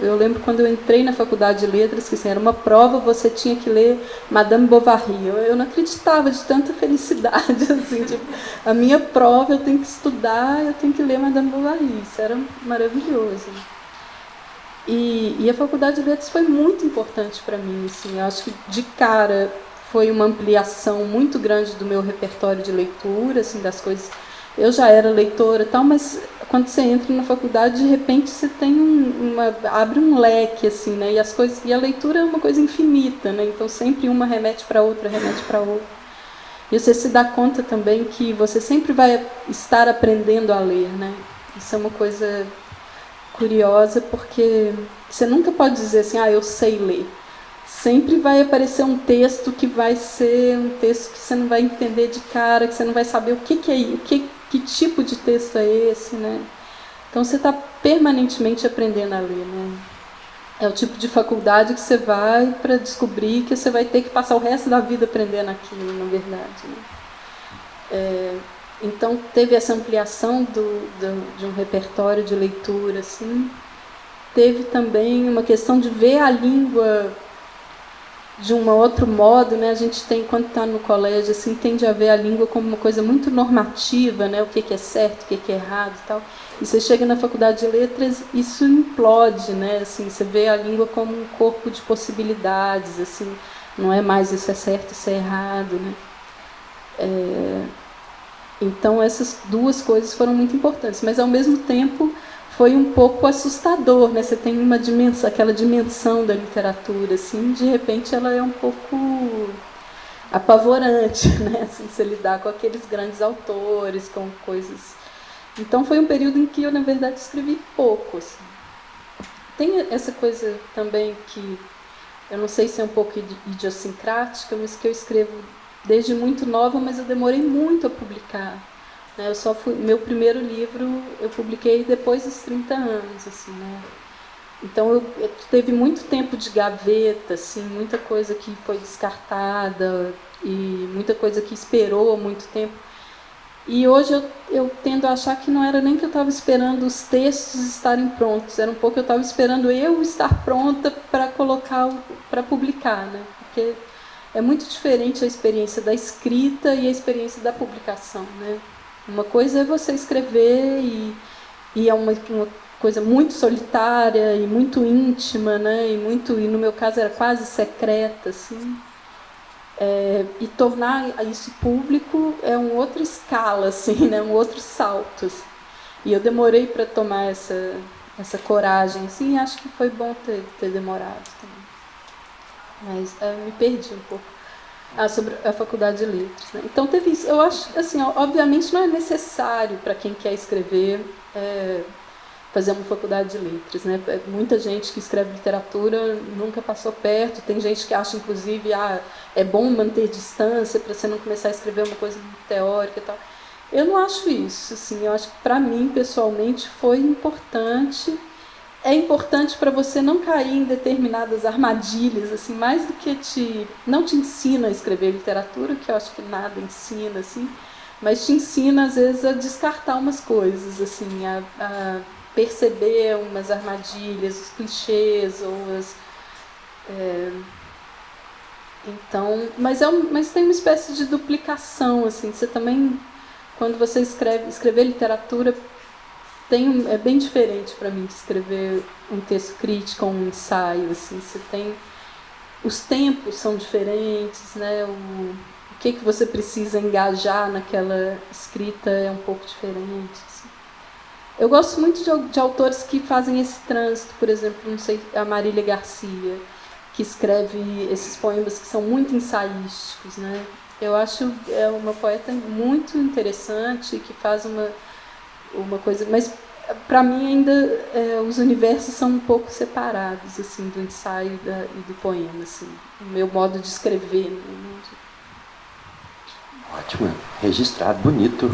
eu lembro quando eu entrei na Faculdade de Letras, que assim, era uma prova, você tinha que ler Madame Bovary. Eu não acreditava de tanta felicidade, assim, tipo, a minha prova, eu tenho que estudar, eu tenho que ler Madame Bovary. Isso era maravilhoso. E a Faculdade de Letras foi muito importante para mim, assim, eu acho que de cara foi uma ampliação muito grande do meu repertório de leitura, assim, das coisas. Eu já era leitora e tal, mas quando você entra na faculdade, de repente você tem abre um leque, assim, né? E a leitura é uma coisa infinita, né? Então sempre uma remete para outra, remete para outra. E você se dá conta também que você sempre vai estar aprendendo a ler, né? Isso é uma coisa curiosa, porque você nunca pode dizer assim, eu sei ler. Sempre vai aparecer um texto que vai ser um texto que você não vai entender de cara, que você não vai saber o que é, que tipo de texto é esse, né? Então você está permanentemente aprendendo a ler, né? É o tipo de faculdade que você vai para descobrir que você vai ter que passar o resto da vida aprendendo aquilo, na verdade, né? Então teve essa ampliação de um repertório de leitura, assim. Teve também uma questão de ver a língua de um outro modo, né? A gente tem, quando está no colégio, assim, tende a ver a língua como uma coisa muito normativa, né? O que é certo, o que é errado e tal. E você chega na Faculdade de Letras, isso implode, né? Assim, você vê a língua como um corpo de possibilidades, assim, não é mais isso é certo, isso é errado, né? Então essas duas coisas foram muito importantes, mas ao mesmo tempo foi um pouco assustador, né? Você tem uma dimensão, aquela dimensão da literatura, assim, de repente ela é um pouco apavorante, né? Assim, você lidar com aqueles grandes autores, com coisas. Então foi um período em que eu, na verdade, escrevi pouco, assim. Tem essa coisa também que eu não sei se é um pouco idiosincrática, mas que eu escrevo desde muito nova, mas eu demorei muito a publicar. Né? Meu primeiro livro eu publiquei depois dos 30 anos, assim, né? Então eu teve muito tempo de gaveta, assim, muita coisa que foi descartada e muita coisa que esperou muito tempo. E hoje eu tendo a achar que não era nem que eu estava esperando os textos estarem prontos, era um pouco eu estava esperando eu estar pronta para colocar, para publicar, né? Porque é muito diferente a experiência da escrita e a experiência da publicação, né? Uma coisa é você escrever e é uma coisa muito solitária e muito íntima, né? E no meu caso era quase secreta, assim. E tornar isso público é uma outra escala, assim, né? Um outro salto. Assim. E eu demorei para tomar essa coragem, assim, e acho que foi bom ter demorado também. Mas me perdi um pouco. Sobre a faculdade de letras. Né? Então teve isso. Eu acho, assim, obviamente não é necessário para quem quer escrever fazer uma faculdade de letras, né? Muita gente que escreve literatura nunca passou perto, tem gente que acha, inclusive, é bom manter distância para você não começar a escrever uma coisa muito teórica e tal. Eu não acho isso, assim, eu acho que para mim, pessoalmente, foi importante. É importante para você não cair em determinadas armadilhas, assim, mais do que não te ensina a escrever literatura, que eu acho que nada ensina, assim, mas te ensina, às vezes, a descartar umas coisas, assim, a perceber umas armadilhas, os clichês ou então, mas tem uma espécie de duplicação, assim. Você também, quando você escrever literatura, é bem diferente para mim de escrever um texto crítico ou um ensaio, assim. Você tem os tempos são diferentes, né? O que você precisa engajar naquela escrita é um pouco diferente. Assim. Eu gosto muito de autores que fazem esse trânsito, por exemplo, não sei, a Marília Garcia, que escreve esses poemas que são muito ensaísticos, né? Eu acho uma poeta muito interessante, que faz uma coisa, mas para mim ainda os universos são um pouco separados, assim, do ensaio e do poema, assim, o meu modo de escrever. Né? Ótimo, registrado, bonito,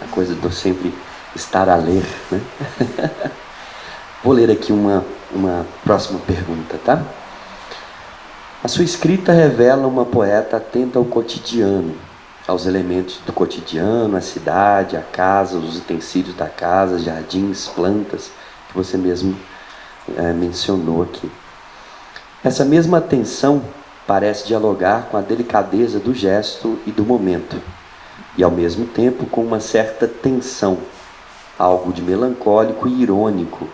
a coisa do sempre estar a ler, né? Vou ler aqui uma próxima pergunta, tá? A sua escrita revela uma poeta atenta ao cotidiano, aos elementos do cotidiano, a cidade, a casa, os utensílios da casa, jardins, plantas, que você mesmo mencionou aqui. Essa mesma atenção parece dialogar com a delicadeza do gesto e do momento, e ao mesmo tempo com uma certa tensão, algo de melancólico e irônico.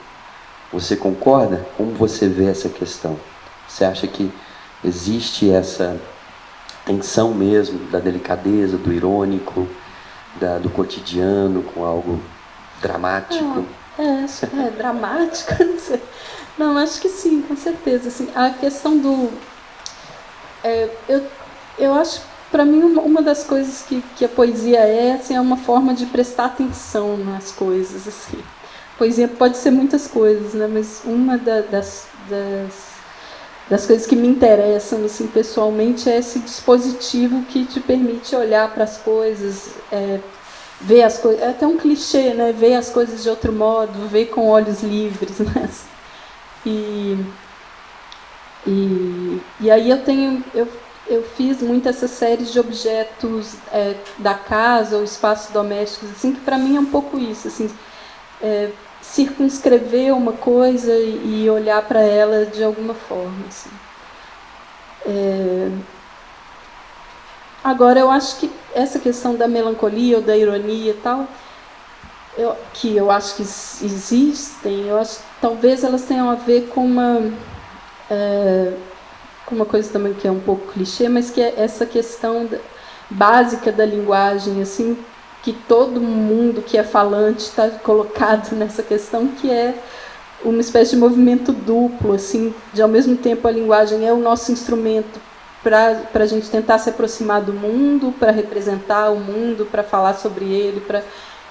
Você concorda? Como você vê essa questão? Você acha que existe essa tensão mesmo da delicadeza, do irônico, do cotidiano com algo dramático? Dramático, não sei. Não, acho que sim, com certeza. Assim, a questão do... eu acho, para mim, uma das coisas que a poesia assim, é uma forma de prestar atenção nas coisas. Assim. Poesia pode ser muitas coisas, né? Mas uma das coisas que me interessam assim, pessoalmente é esse dispositivo que te permite olhar para as coisas, ver as coisas, é até um clichê, né? Ver as coisas de outro modo, ver com olhos livres, né? E aí eu fiz muito essa série de objetos da casa ou espaços domésticos, assim, que para mim é um pouco isso, assim, circunscrever uma coisa e olhar para ela de alguma forma. Assim. Agora, eu acho que essa questão da melancolia ou da ironia e tal, que eu acho que existem, eu acho que talvez elas tenham a ver com uma coisa também que é um pouco clichê, mas que é essa questão básica da linguagem, assim, que todo mundo que é falante está colocado nessa questão, que é uma espécie de movimento duplo, assim, de ao mesmo tempo a linguagem é o nosso instrumento para a gente tentar se aproximar do mundo, para representar o mundo, para falar sobre ele,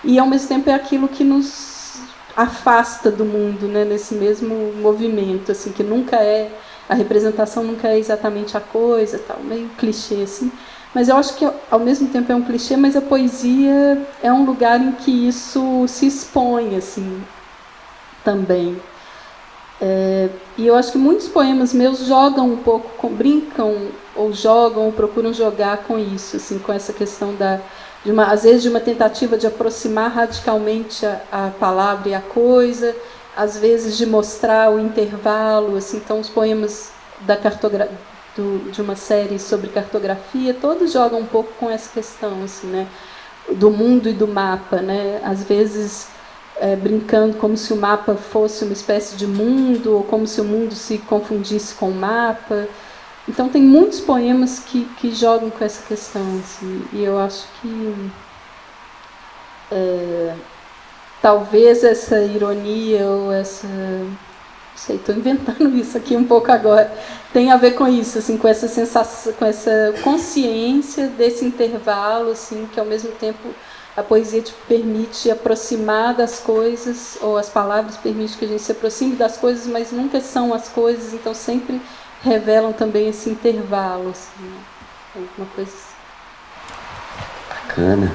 e ao mesmo tempo é aquilo que nos afasta do mundo, né, nesse mesmo movimento, assim, que nunca é, a representação nunca é exatamente a coisa, tal, meio clichê, assim. Mas eu acho que, ao mesmo tempo, é um clichê, mas a poesia é um lugar em que isso se expõe, assim, também. E eu acho que muitos poemas meus jogam um pouco, brincam, ou jogam, ou procuram jogar com isso, assim, com essa questão às vezes, de uma tentativa de aproximar radicalmente a palavra e a coisa, às vezes de mostrar o intervalo, assim. Então, os poemas de uma série sobre cartografia, todos jogam um pouco com essa questão, assim, né, do mundo e do mapa, né, às vezes brincando como se o mapa fosse uma espécie de mundo, ou como se o mundo se confundisse com o mapa. Então tem muitos poemas que jogam com essa questão, assim, e eu acho que talvez essa ironia ou essa... Não sei, estou inventando isso aqui um pouco agora. Tem a ver com isso, assim, com essa sensação, com essa consciência desse intervalo, assim, que ao mesmo tempo a poesia te permite aproximar das coisas, ou as palavras permitem que a gente se aproxime das coisas, mas nunca são as coisas, então sempre revelam também esse intervalo, assim, né? Alguma coisa assim. Bacana.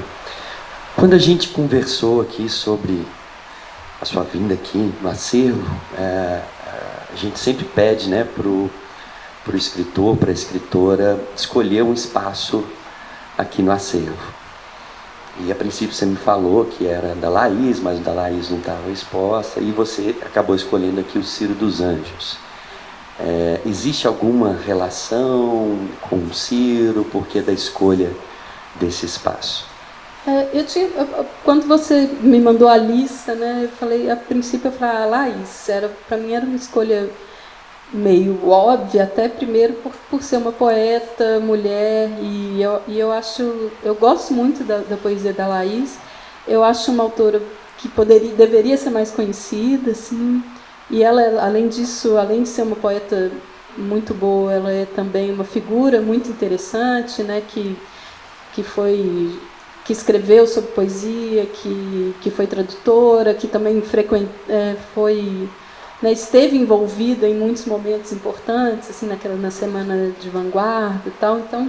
Quando a gente conversou aqui sobre a sua vinda aqui no acervo, a gente sempre pede, né, pro escritor, para a escritora, escolher um espaço aqui no acervo. E a princípio você me falou que era da Laís, mas o da Laís não estava exposta, e você acabou escolhendo aqui o Ciro dos Anjos. Existe alguma relação com o Ciro? Por que da escolha desse espaço? Quando você me mandou a lista, né, eu falei, a princípio eu falei, Laís, para mim era uma escolha meio óbvia, até primeiro por ser uma poeta, mulher, e eu gosto muito da poesia da Laís. Eu acho uma autora que deveria ser mais conhecida, assim, e ela, além disso, além de ser uma poeta muito boa, ela é também uma figura muito interessante, né, que escreveu sobre poesia, que foi tradutora, que também esteve envolvida em muitos momentos importantes, assim, na Semana de Vanguarda e tal. Então,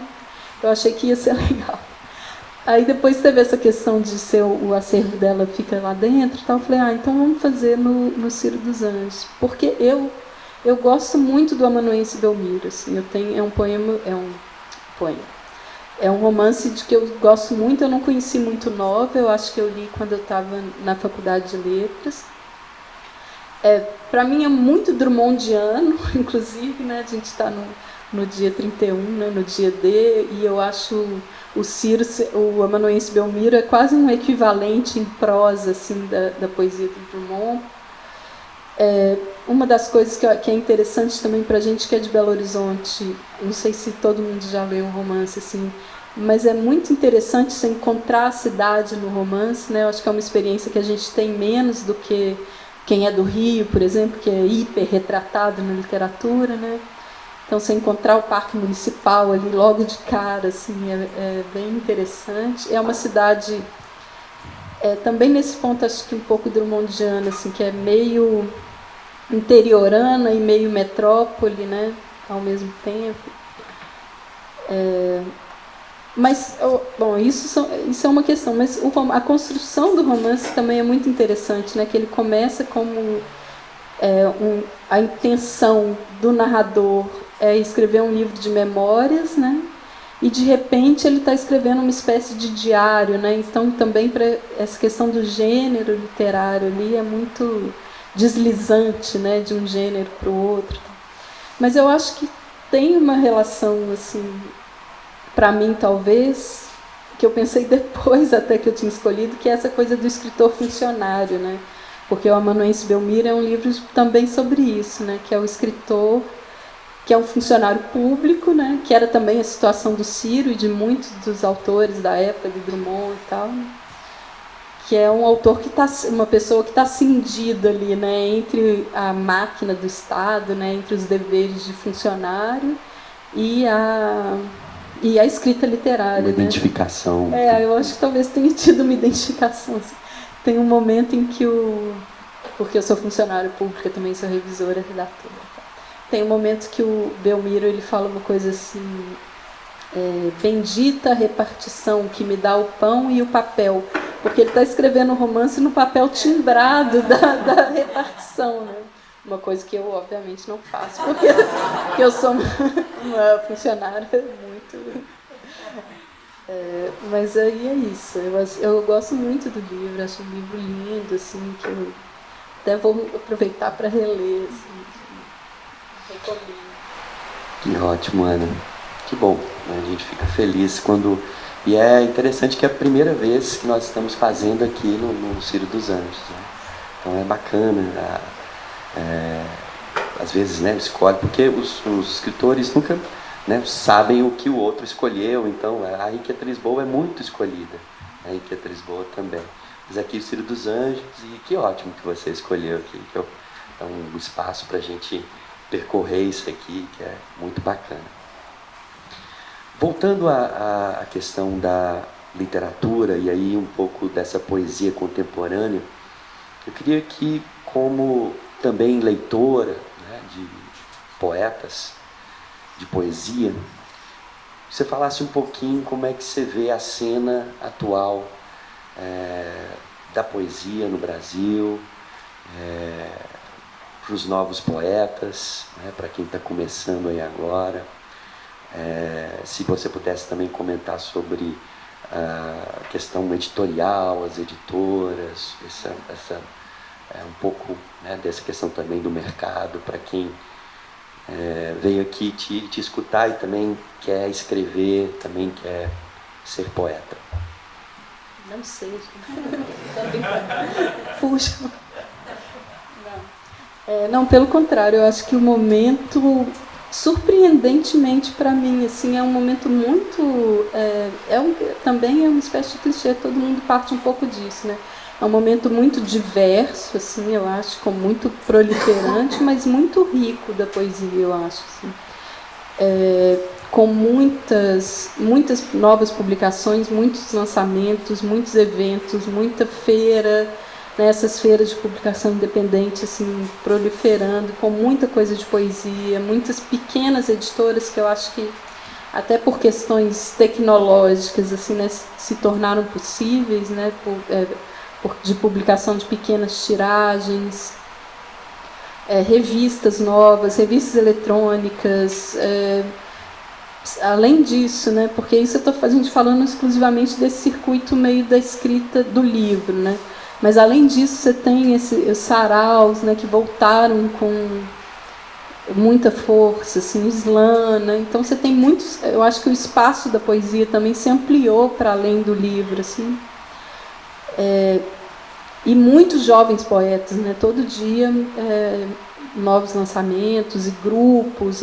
eu achei que ia ser legal. Aí depois teve essa questão de ser o acervo dela fica lá dentro e tal. Eu falei, então vamos fazer no Ciro dos Anjos. Porque eu gosto muito do Amanuense Belmiro, assim. É um romance de que eu gosto muito. Eu não conheci muito nova, eu acho que eu li quando eu estava na Faculdade de Letras. Para mim é muito Drummondiano, inclusive, né? A gente está no dia 31, né? No dia D, e eu acho o Ciro, o Amanuense Belmiro, é quase um equivalente em prosa, assim, da poesia do Drummond. Uma das coisas que é interessante também para a gente que é de Belo Horizonte, não sei se todo mundo já leu um romance, assim, mas é muito interessante você encontrar a cidade no romance, né? Eu acho que é uma experiência que a gente tem menos do que quem é do Rio, por exemplo, que é hiper retratado na literatura, né? Então, você encontrar o Parque Municipal ali logo de cara, assim, é bem interessante. É uma cidade, também nesse ponto, acho que um pouco drummondiana, assim, que é meio interiorana e meio metrópole, né? Ao mesmo tempo. Mas, bom, isso é uma questão, mas a construção do romance também é muito interessante, né? Que ele começa como a intenção do narrador é escrever um livro de memórias, né? E de repente ele está escrevendo uma espécie de diário, né? Então também para essa questão do gênero literário ali é muito deslizante, né? De um gênero para o outro. Mas eu acho que tem uma relação assim, para mim talvez, que eu pensei depois até que eu tinha escolhido, que é essa coisa do escritor funcionário, né? Porque o Amanuense Belmiro é um livro também sobre isso, né? Que é o escritor que é um funcionário público, né? Que era também a situação do Ciro e de muitos dos autores da época, de Drummond e tal. que é um autor que tá, uma pessoa que está cindida ali, né, entre a máquina do Estado, né, entre os deveres de funcionário e a escrita literária. Uma né? identificação. Eu acho que talvez tenha tido uma identificação. Assim. Tem um momento em que porque eu sou funcionária pública, também sou revisora, redatora. Tem um momento que o Belmiro ele fala uma coisa assim: bendita repartição que me dá o pão e o papel, porque ele está escrevendo um romance no papel timbrado da repartição, né? Uma coisa que eu obviamente não faço, porque eu sou uma funcionária muito. Mas aí é isso. Eu gosto muito do livro, acho um livro lindo, assim, que eu até vou aproveitar para reler. Assim, recomendo. Que ótimo, Ana. Que bom. Né? A gente fica feliz quando. E é interessante que é a primeira vez que nós estamos fazendo aqui no Círio dos Anjos. Né? Então é bacana. Às vezes, né, escolhe, porque os escritores nunca, né, sabem o que o outro escolheu, então a Inquieta Lisboa é muito escolhida, a Inquieta Lisboa também. Mas aqui o Círio dos Anjos, e que ótimo que você escolheu aqui, que é um espaço para a gente percorrer isso aqui, que é muito bacana. Voltando à questão da literatura, e aí um pouco dessa poesia contemporânea, eu queria que, como também leitora, né, de poetas, de poesia, você falasse um pouquinho como é que você vê a cena atual da poesia no Brasil, para os novos poetas, né, para quem está começando aí agora. Se você pudesse também comentar sobre a questão editorial, as editoras, um pouco, né, dessa questão também do mercado, para quem veio aqui te escutar e também quer escrever, também quer ser poeta. Não sei. Puxa. Não, pelo contrário, eu acho que o momento, surpreendentemente para mim, assim, é um momento muito... também é uma espécie de clichê, todo mundo parte um pouco disso, né? É um momento muito diverso, assim, eu acho, como muito proliferante, mas muito rico da poesia, eu acho. Assim. Com muitas novas publicações, muitos lançamentos, muitos eventos, muita feira, né, essas feiras de publicação independente assim, proliferando, com muita coisa de poesia, muitas pequenas editoras que eu acho que, até por questões tecnológicas, assim, né, se tornaram possíveis, né, de publicação de pequenas tiragens, revistas novas, revistas eletrônicas, além disso, né, porque isso a gente falando exclusivamente desse circuito meio da escrita do livro, né, mas além disso você tem os saraus, né, que voltaram com muita força, assim, o slam, né, então você tem muitos, eu acho que o espaço da poesia também se ampliou para além do livro, assim. E muitos jovens poetas, né? Todo dia novos lançamentos e grupos,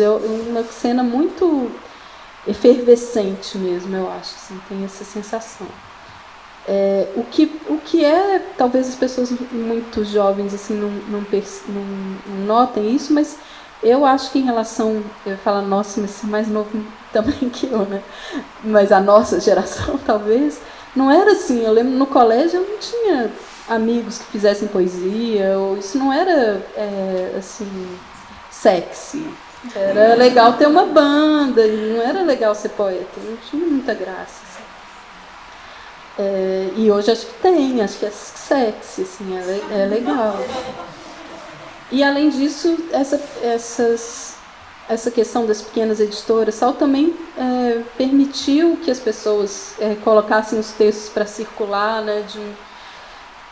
uma cena muito efervescente mesmo, eu acho, assim, tem essa sensação. O que talvez as pessoas muito jovens assim, não notem isso, mas eu acho que em relação, eu falo nossa, mas você é mais novo também que eu, né? Mas a nossa geração talvez, não era assim, eu lembro no colégio eu não tinha amigos que fizessem poesia, ou isso não era assim, sexy. Era legal ter uma banda, não era legal ser poeta, não tinha muita graça. Assim. E hoje acho que tem, acho que é sexy, assim, é legal. E além disso, essa questão das pequenas editoras também permitiu que as pessoas colocassem os textos para circular, né,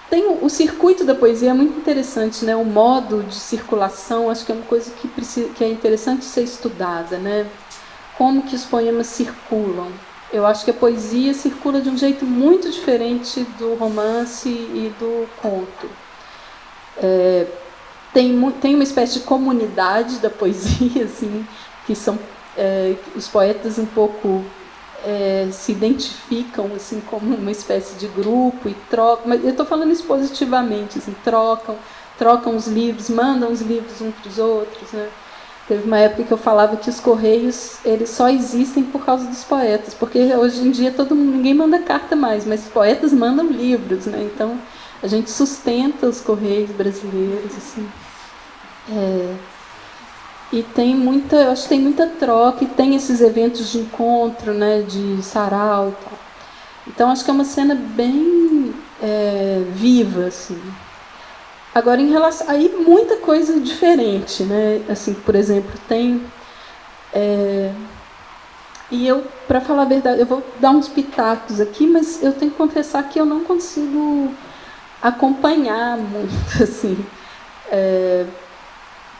tem o circuito da poesia é muito interessante, né? O modo de circulação, acho que é uma coisa que é interessante ser estudada, né? Como que os poemas circulam. Eu acho que a poesia circula de um jeito muito diferente do romance e do conto. Tem uma espécie de comunidade da poesia, assim, que são os poetas um pouco se identificam assim como uma espécie de grupo e trocam, mas eu estou falando isso positivamente, assim, trocam os livros, mandam os livros uns para os outros, né? Teve uma época que eu falava que os correios eles só existem por causa dos poetas, porque hoje em dia ninguém manda carta mais, mas os poetas mandam livros, né? Então a gente sustenta os correios brasileiros, assim. E tem eu acho que tem muita troca, e tem esses eventos de encontro, né, de sarau e tal. Então acho que é uma cena bem viva, assim. Agora, em relação... Aí, muita coisa diferente, né? Assim, por exemplo, tem... E eu, para falar a verdade, eu vou dar uns pitacos aqui, mas eu tenho que confessar que eu não consigo acompanhar muito, assim.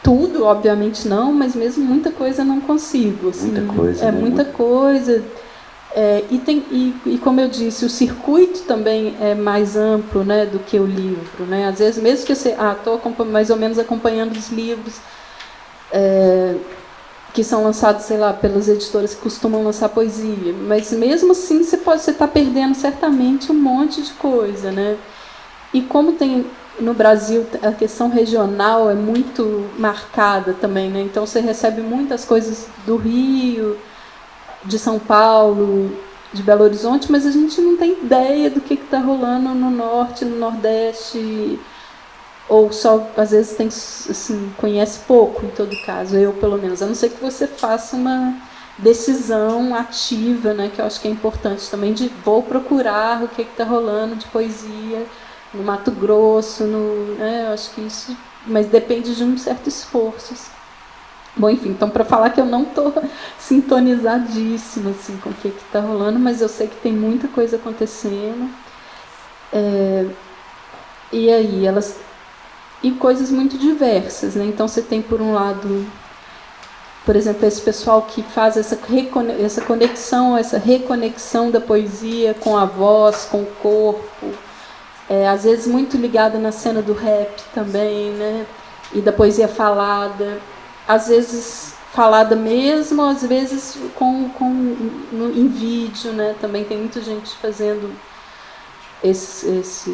Tudo, obviamente não, mas mesmo muita coisa eu não consigo. Assim, Muita coisa, né? Muita coisa. E como eu disse, o circuito também é mais amplo, né, do que o livro, né? Às vezes, mesmo que você estou mais ou menos acompanhando os livros que são lançados, sei lá, pelas editoras que costumam lançar poesia, mas mesmo assim você está perdendo certamente um monte de coisa, né? E como tem no Brasil a questão regional é muito marcada também, né? Então você recebe muitas coisas do Rio, de São Paulo, de Belo Horizonte, mas a gente não tem ideia do que está rolando no Norte, no Nordeste, ou só, às vezes, assim, conhece pouco, em todo caso, eu pelo menos, a não ser que você faça uma decisão ativa, né, que eu acho que é importante também, de vou procurar o que está rolando de poesia no Mato Grosso, né, eu acho que isso, mas depende de um certo esforço, assim. Bom, enfim, então para falar que eu não estou sintonizadíssima assim, com o que está rolando, mas eu sei que tem muita coisa acontecendo. E aí, e coisas muito diversas, né? Então você tem, por um lado, por exemplo, esse pessoal que faz essa conexão, essa reconexão da poesia com a voz, com o corpo, às vezes muito ligada na cena do rap também, né? E da poesia falada. Às vezes falada mesmo, às vezes em vídeo, né? Também tem muita gente fazendo esses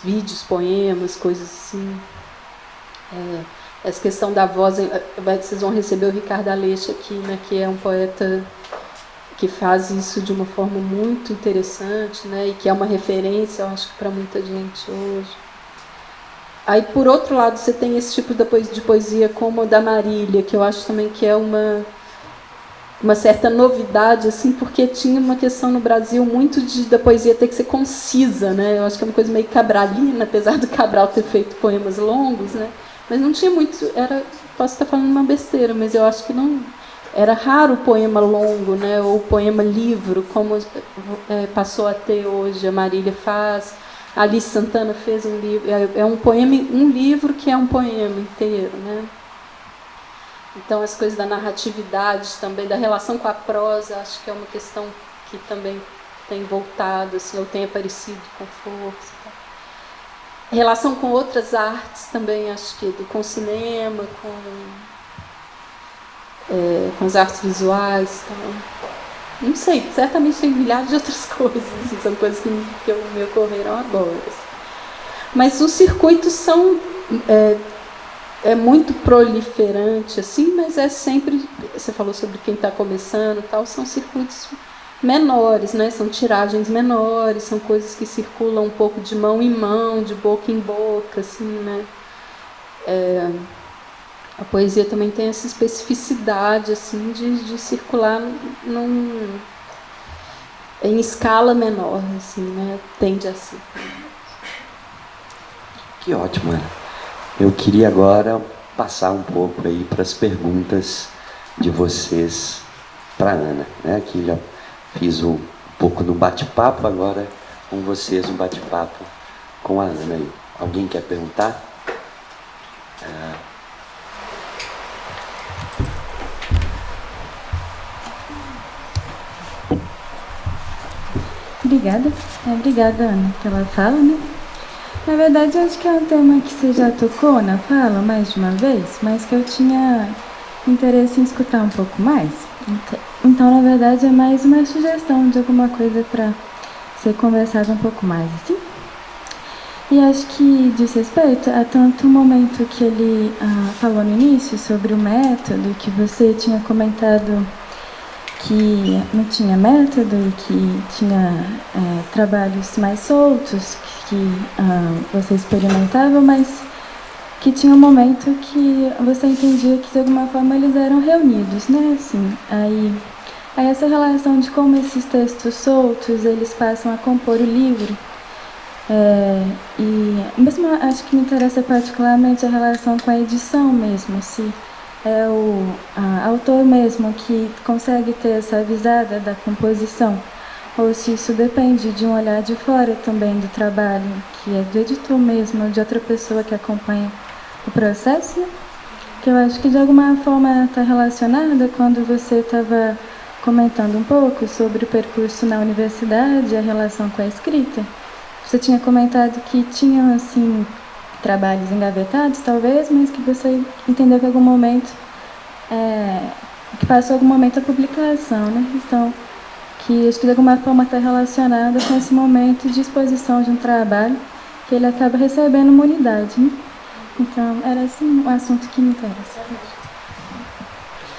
vídeos, poemas, coisas assim. Essa questão da voz, vocês vão receber o Ricardo Aleixo aqui, né? Que é um poeta que faz isso de uma forma muito interessante, né? E que é uma referência, eu acho, para muita gente hoje. Aí, por outro lado, você tem esse tipo de poesia como a da Marília, que eu acho também que é uma certa novidade, assim, porque tinha uma questão no Brasil muito da poesia ter que ser concisa, né? Eu acho que é uma coisa meio cabralina, apesar do Cabral ter feito poemas longos, né? Mas não tinha muito... Posso estar falando uma besteira, mas eu acho que não... Era raro o poema longo, né? Ou o poema livro, como passou a ter hoje, a Marília faz... A Alice Santana fez um livro, um livro que é um poema inteiro, né? Então, as coisas da narratividade também, da relação com a prosa, acho que é uma questão que também tem voltado, assim, ou tem aparecido com força. Tá? Relação com outras artes também, acho que com o cinema, com as artes visuais. Tá? Não sei, certamente tem milhares de outras coisas, assim, são coisas que me ocorreram agora. Mas os circuitos são muito proliferante, assim, mas é sempre, você falou sobre quem está começando, tal, são circuitos menores, né? São tiragens menores, são coisas que circulam um pouco de mão em mão, de boca em boca, assim, né? A poesia também tem essa especificidade assim, de circular em escala menor, assim, né? Tende a ser. Que ótimo, Ana. Eu queria agora passar um pouco aí para as perguntas de vocês para a Ana, né? Que já fiz um pouco no bate-papo, agora com vocês um bate-papo com a Ana aí. Alguém quer perguntar? Obrigada, Ana, pela fala, né? Na verdade, eu acho que é um tema que você já tocou na fala mais de uma vez, mas que eu tinha interesse em escutar um pouco mais. Então, Então, na verdade, é mais uma sugestão de alguma coisa para ser conversado um pouco mais, assim. E acho que diz respeito a tanto o momento que ele falou no início sobre o método, que você tinha comentado que não tinha método e que tinha trabalhos mais soltos que você experimentava, mas que tinha um momento que você entendia que de alguma forma eles eram reunidos, né? Assim, aí essa relação de como esses textos soltos eles passam a compor o livro. E mesmo acho que me interessa particularmente a relação com a edição mesmo, se é o autor mesmo que consegue ter essa visada da composição, ou se isso depende de um olhar de fora também do trabalho, que é do editor mesmo, de outra pessoa que acompanha o processo, né? Que eu acho que de alguma forma está relacionada quando você estava comentando um pouco sobre o percurso na universidade, a relação com a escrita. Você tinha comentado que tinham, assim, trabalhos engavetados, talvez, mas que você entendeu que em algum momento, que passou algum momento a publicação, né? Então, que acho que de alguma forma está relacionada com esse momento de exposição de um trabalho que ele acaba recebendo uma unidade, né? Então, era assim um assunto que me interessa.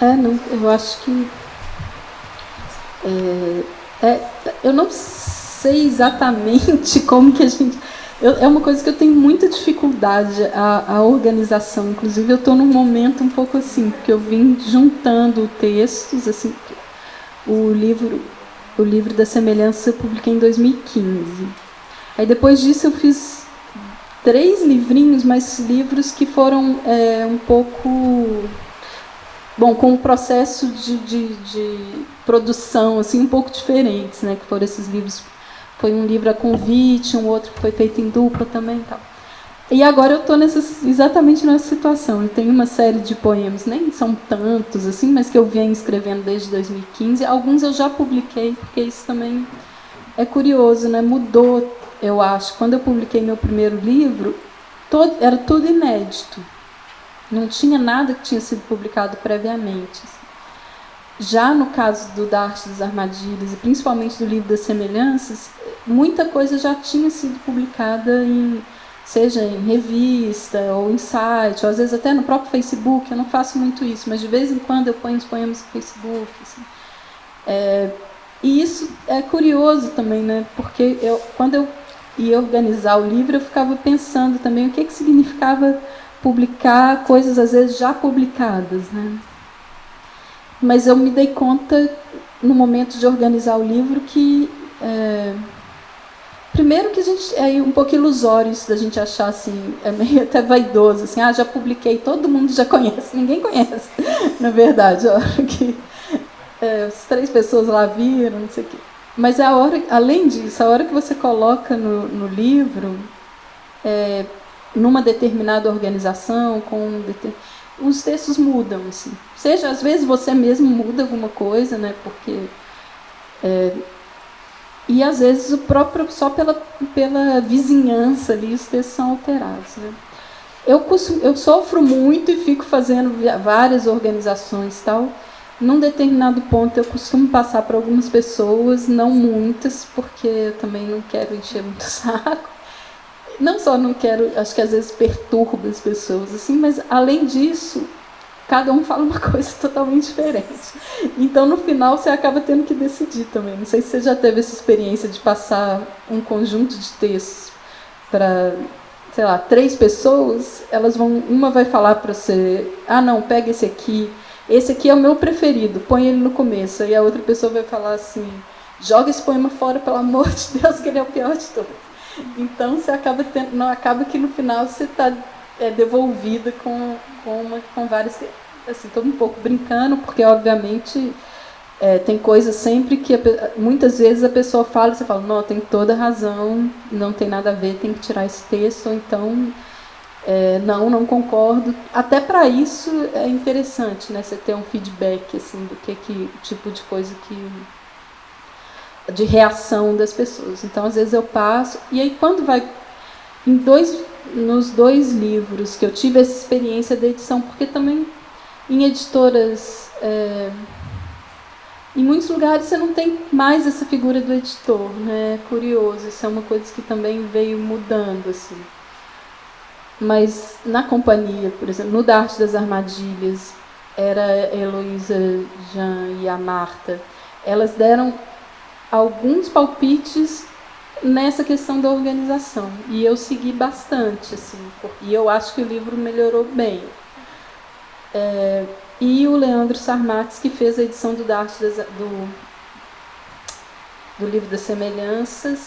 Não, eu acho que eu não sei exatamente como que a gente... é uma coisa que eu tenho muita dificuldade, a organização. Inclusive, eu estou num momento um pouco assim, porque eu vim juntando textos, assim, o livro da semelhança eu publiquei em 2015. Aí, depois disso, eu fiz 3 livrinhos, mas livros que foram um pouco... Bom, com um processo de produção assim, um pouco diferentes, né? Que foram esses livros. Foi um livro a convite, um outro que foi feito em dupla também. Tal. E agora eu estou exatamente nessa situação. Eu tenho uma série de poemas, nem são tantos, assim, mas que eu venho escrevendo desde 2015. Alguns eu já publiquei, porque isso também é curioso, né? Mudou, eu acho. Quando eu publiquei meu primeiro livro, era tudo inédito. Não tinha nada que tinha sido publicado previamente. Já no caso da Arte das Armadilhas, e principalmente do livro das Semelhanças, muita coisa já tinha sido publicada, seja em revista, ou em site, ou às vezes até no próprio Facebook. Eu não faço muito isso, mas de vez em quando eu ponho os poemas no Facebook. Assim. E isso é curioso também, né? Porque quando eu ia organizar o livro, eu ficava pensando também o que significava publicar coisas, às vezes, já publicadas, né? Mas eu me dei conta, no momento de organizar o livro, que... primeiro que a gente... É um pouco ilusório isso da gente achar, assim... É meio até vaidoso, assim... já publiquei, todo mundo já conhece. Ninguém conhece, na verdade. A hora que as 3 pessoas lá viram, não sei o quê. Mas além disso, a hora que você coloca no livro... numa determinada organização, os textos mudam, assim. Seja, às vezes você mesmo muda alguma coisa, né? Porque e às vezes o próprio só pela vizinhança ali os textos são alterados, né? Eu sofro muito e fico fazendo várias organizações, tal. Num determinado ponto eu costumo passar para algumas pessoas, não muitas, porque eu também não quero encher muito o saco. Não só não quero, acho que às vezes perturba as pessoas, assim, mas além disso, cada um fala uma coisa totalmente diferente. Então, no final, você acaba tendo que decidir também. Não sei se você já teve essa experiência de passar um conjunto de textos para, sei lá, 3 pessoas, uma vai falar para você, não, pega esse aqui é o meu preferido, põe ele no começo. E a outra pessoa vai falar assim, joga esse poema fora, pelo amor de Deus, que ele é o pior de todos. Então você acaba que no final você está devolvida com várias, assim, estou um pouco brincando, porque obviamente tem coisas sempre que muitas vezes a pessoa fala, você fala, não, tem toda razão, não tem nada a ver, tem que tirar esse texto, ou então não concordo. Até para isso é interessante, né, você ter um feedback assim, do que tipo de coisa de reação das pessoas. Então, às vezes eu passo... E aí, quando vai... Nos 2 livros que eu tive essa experiência da edição, porque também em editoras Em muitos lugares você não tem mais essa figura do editor, né? É curioso, isso é uma coisa que também veio mudando, assim. Mas na companhia, por exemplo, no Da Arte das Armadilhas, era a Heloísa Jean e a Marta. Elas deram alguns palpites nessa questão da organização. E eu segui bastante, assim, e eu acho que o livro melhorou bem. E o Leandro Sarmates, que fez a edição do livro das Semelhanças,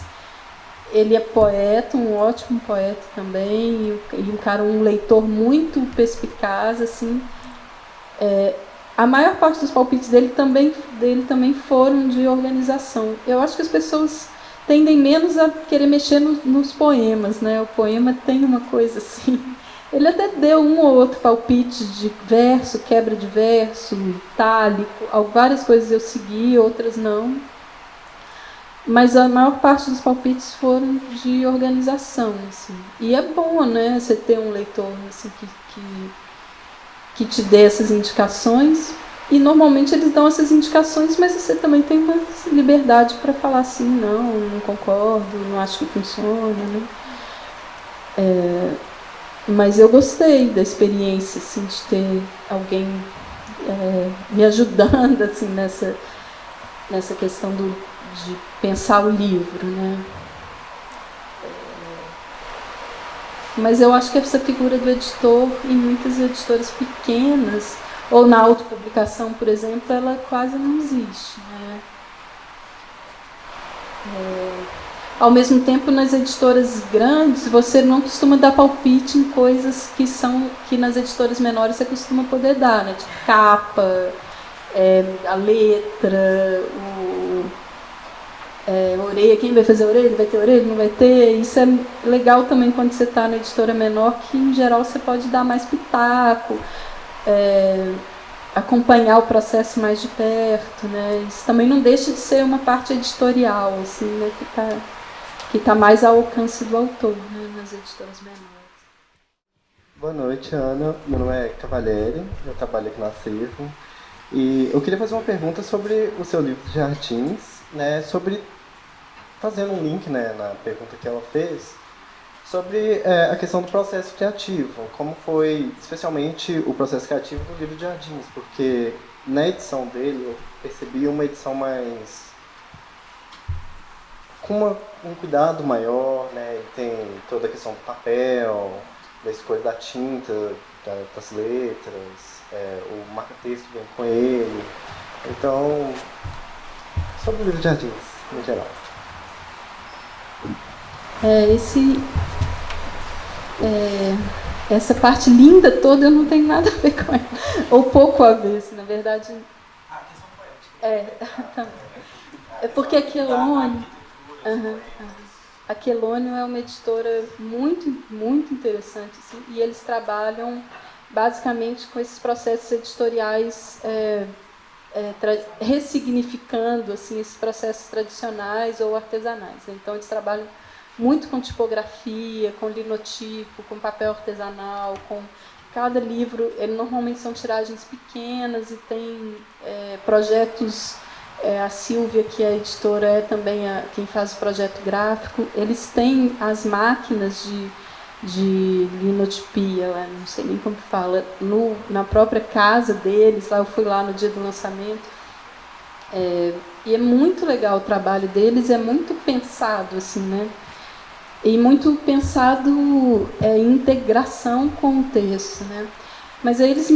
ele é poeta, um ótimo poeta também, e um leitor muito perspicaz, assim. A maior parte dos palpites dele também foram de organização. Eu acho que as pessoas tendem menos a querer mexer nos poemas, né? O poema tem uma coisa assim. Ele até deu um ou outro palpite de verso, quebra de verso, itálico, várias coisas eu segui, outras não. Mas a maior parte dos palpites foram de organização, assim. E é bom, né, você ter um leitor assim, que te dê essas indicações. E normalmente eles dão essas indicações, mas você também tem uma liberdade para falar assim, não concordo, não acho que funciona, né? Mas eu gostei da experiência, assim, de ter alguém me ajudando assim, nessa questão de pensar o livro, né? Mas eu acho que essa figura do editor, em muitas editoras pequenas, ou na autopublicação, por exemplo, ela quase não existe, né? Ao mesmo tempo, nas editoras grandes, você não costuma dar palpite em coisas que nas editoras menores você costuma poder dar, né? Tipo capa, a letra, orelha, quem vai fazer orelha, vai ter orelha, não vai ter. Isso é legal também quando você está na editora menor, que em geral você pode dar mais pitaco, acompanhar o processo mais de perto, né? Isso também não deixa de ser uma parte editorial, assim, né? Que tá mais ao alcance do autor, né? Nas editoras menores. Boa noite, Ana. Meu nome é Cavalieri, eu trabalho aqui na Acervo. E eu queria fazer uma pergunta sobre o seu livro de Jardins, né? Fazendo um link, né, na pergunta que ela fez, sobre a questão do processo criativo. Como foi, especialmente, o processo criativo do livro de Jardins, porque na edição dele eu percebi uma edição mais com um cuidado maior, né? E tem toda a questão do papel, da escolha da tinta, das letras, o marca-texto vem com ele. Então, sobre o livro de Jardins, em geral. Essa parte linda toda eu não tenho nada a ver com ela, ou pouco a ver, assim, na verdade. A questão poética. É porque a Quelônio... A Quelônio é uma editora muito, muito interessante, assim, e eles trabalham basicamente com esses processos editoriais, ressignificando assim, esses processos tradicionais ou artesanais. Então, eles trabalham muito com tipografia, com linotipo, com papel artesanal, com cada livro. Normalmente são tiragens pequenas e tem projetos. A Silvia, que é a editora, é também quem faz o projeto gráfico. Eles têm as máquinas de linotipia, não sei nem como que fala, na própria casa deles. Lá eu fui lá no dia do lançamento. E é muito legal o trabalho deles, é muito pensado, assim, né? E muito pensado em integração com o texto, né? Mas aí eles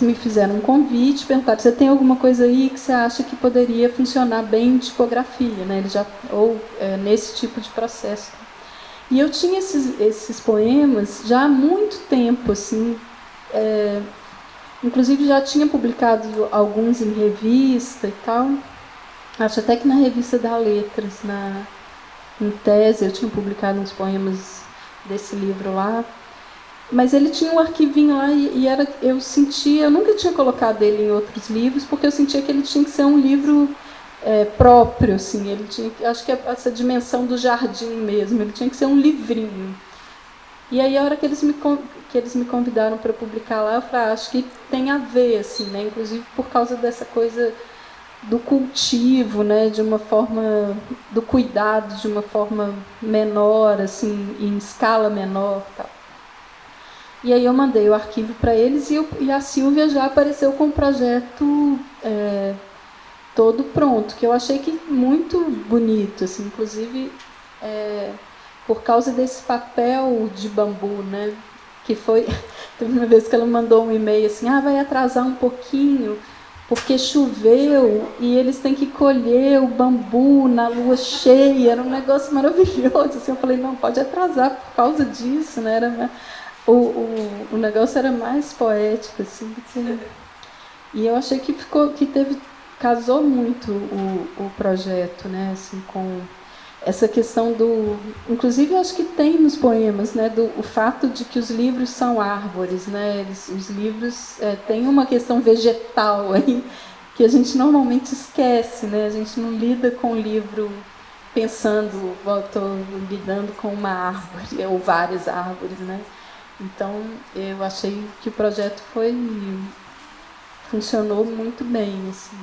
me fizeram um convite, perguntaram: você tem alguma coisa aí que você acha que poderia funcionar bem em tipografia, né? Nesse tipo de processo. E eu tinha esses poemas já há muito tempo, assim, inclusive já tinha publicado alguns em revista e tal. Acho até que na revista da Letras, em tese, eu tinha publicado uns poemas desse livro lá. Mas ele tinha um arquivinho lá eu nunca tinha colocado ele em outros livros, porque eu sentia que ele tinha que ser um livro próprio, assim, ele tinha, acho que essa dimensão do jardim mesmo, ele tinha que ser um livrinho. E aí a hora que eles me convidaram para publicar lá, eu falei: acho que tem a ver, assim, né? Inclusive por causa dessa coisa do cultivo, né, de uma forma, do cuidado de uma forma menor, assim, em escala menor, tal. E aí eu mandei o arquivo para eles e a Silvia já apareceu com o projeto todo pronto, que eu achei que muito bonito, assim, inclusive por causa desse papel de bambu, né, que foi teve uma vez que ela mandou um e-mail assim, vai atrasar um pouquinho porque choveu e eles têm que colher o bambu na lua cheia, era um negócio maravilhoso, assim, eu falei, não, pode atrasar por causa disso, né, o negócio era mais poético, assim, e eu achei que casou muito o projeto, né, assim, com essa questão do, inclusive acho que tem nos poemas, né, o fato de que os livros são árvores, né, os livros têm uma questão vegetal aí que a gente normalmente esquece, né, a gente não lida com o livro pensando, estou lidando com uma árvore ou várias árvores, né. Então eu achei que o projeto funcionou muito bem, assim.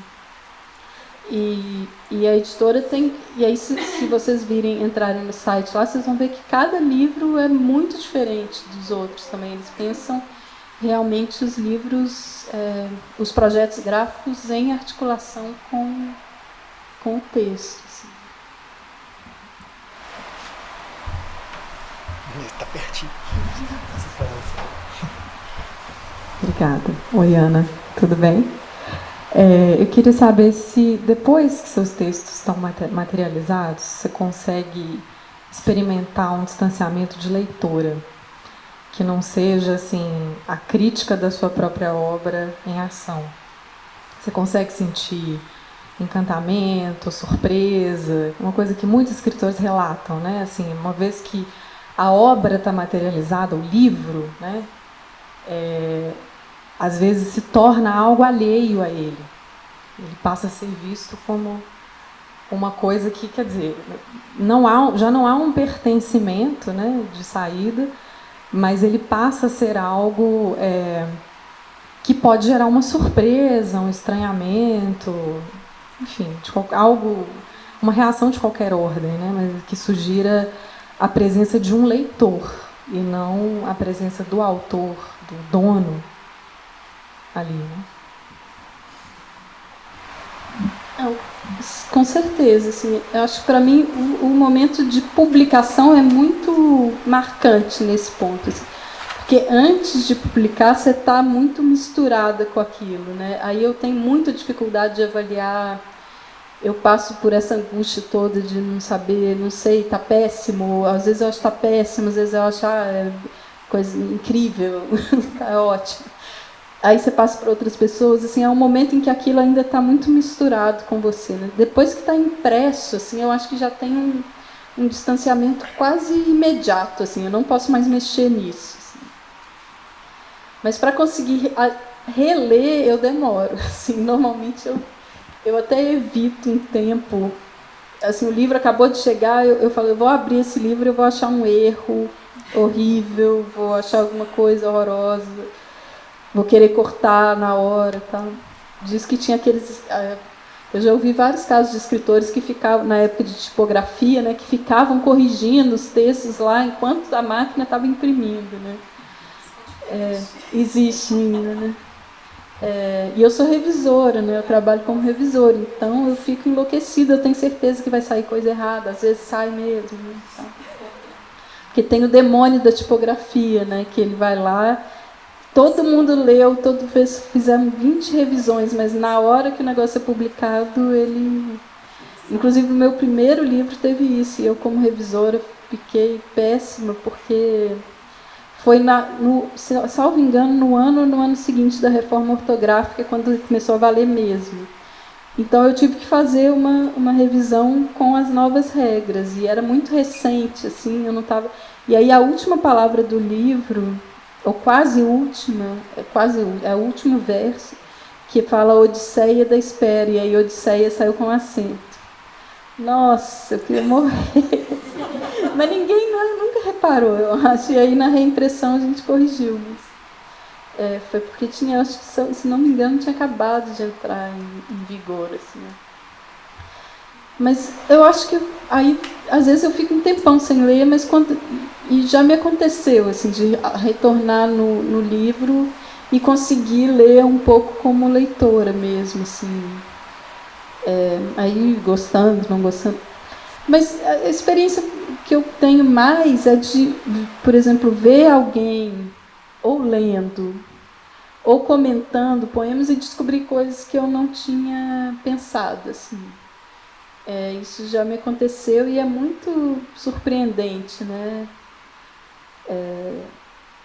E a editora tem... E aí, se vocês entrarem no site lá, vocês vão ver que cada livro é muito diferente dos outros também. Eles pensam realmente os livros, os projetos gráficos em articulação com o texto. Assim. Está pertinho. Obrigada. Oi, Ana. Tudo bem? Eu queria saber se, depois que seus textos estão materializados, você consegue experimentar um distanciamento de leitora, que não seja assim a crítica da sua própria obra em ação. Você consegue sentir encantamento, surpresa, uma coisa que muitos escritores relatam, né? Assim, uma vez que a obra está materializada, o livro, né? Às vezes se torna algo alheio a ele. Ele passa a ser visto como uma coisa que, quer dizer, já não há um pertencimento, né, de saída, mas ele passa a ser algo que pode gerar uma surpresa, um estranhamento, enfim, uma reação de qualquer ordem, né, mas que sugira a presença de um leitor e não a presença do autor, do dono ali, né? Com certeza, assim, eu acho que para mim o momento de publicação é muito marcante nesse ponto, assim, porque antes de publicar você está muito misturada com aquilo, né? Aí eu tenho muita dificuldade de avaliar, eu passo por essa angústia toda de não saber, não sei, está péssimo, às vezes eu acho que está péssimo, às vezes eu acho coisa incrível, é ótimo. Aí você passa para outras pessoas, assim, é um momento em que aquilo ainda está muito misturado com você, né? Depois que está impresso, assim, eu acho que já tem um distanciamento quase imediato, assim, eu não posso mais mexer nisso. Assim. Mas para conseguir reler, eu demoro, assim, normalmente eu até evito um tempo, assim, o livro acabou de chegar, eu falo, eu vou abrir esse livro, eu vou achar um erro horrível, vou achar alguma coisa horrorosa, vou querer cortar na hora, tal. Diz que tinha aqueles... Eu já ouvi vários casos de escritores que ficavam, na época de tipografia, né, que ficavam corrigindo os textos lá enquanto a máquina estava imprimindo, né. Existe ainda, né. E eu sou revisora, né, eu trabalho como revisora, então eu fico enlouquecida, eu tenho certeza que vai sair coisa errada, às vezes sai mesmo, né, tá. Porque tem o demônio da tipografia, né, que ele vai lá... Todo mundo leu, fizemos 20 revisões, mas na hora que o negócio é publicado, ele... Inclusive, no meu primeiro livro teve isso, e eu, como revisora, fiquei péssima, porque foi, salvo engano, no ano seguinte da reforma ortográfica, quando começou a valer mesmo. Então, eu tive que fazer uma revisão com as novas regras, e era muito recente, assim, eu não estava... E aí, a última palavra do livro... ou quase última, é o último verso, que fala Odisseia da Espera, e aí Odisseia saiu com acento. Nossa, eu queria morrer. Mas ninguém nunca reparou, eu acho, e aí na reimpressão a gente corrigiu. Mas, foi porque tinha, acho que, se não me engano, tinha acabado de entrar em vigor, assim, né? Mas eu acho que aí, às vezes eu fico um tempão sem ler, e já me aconteceu, assim, de retornar no livro e conseguir ler um pouco como leitora mesmo, assim. Aí gostando, não gostando. Mas a experiência que eu tenho mais é de, por exemplo, ver alguém ou lendo ou comentando poemas e descobrir coisas que eu não tinha pensado, assim. Isso já me aconteceu e é muito surpreendente, né?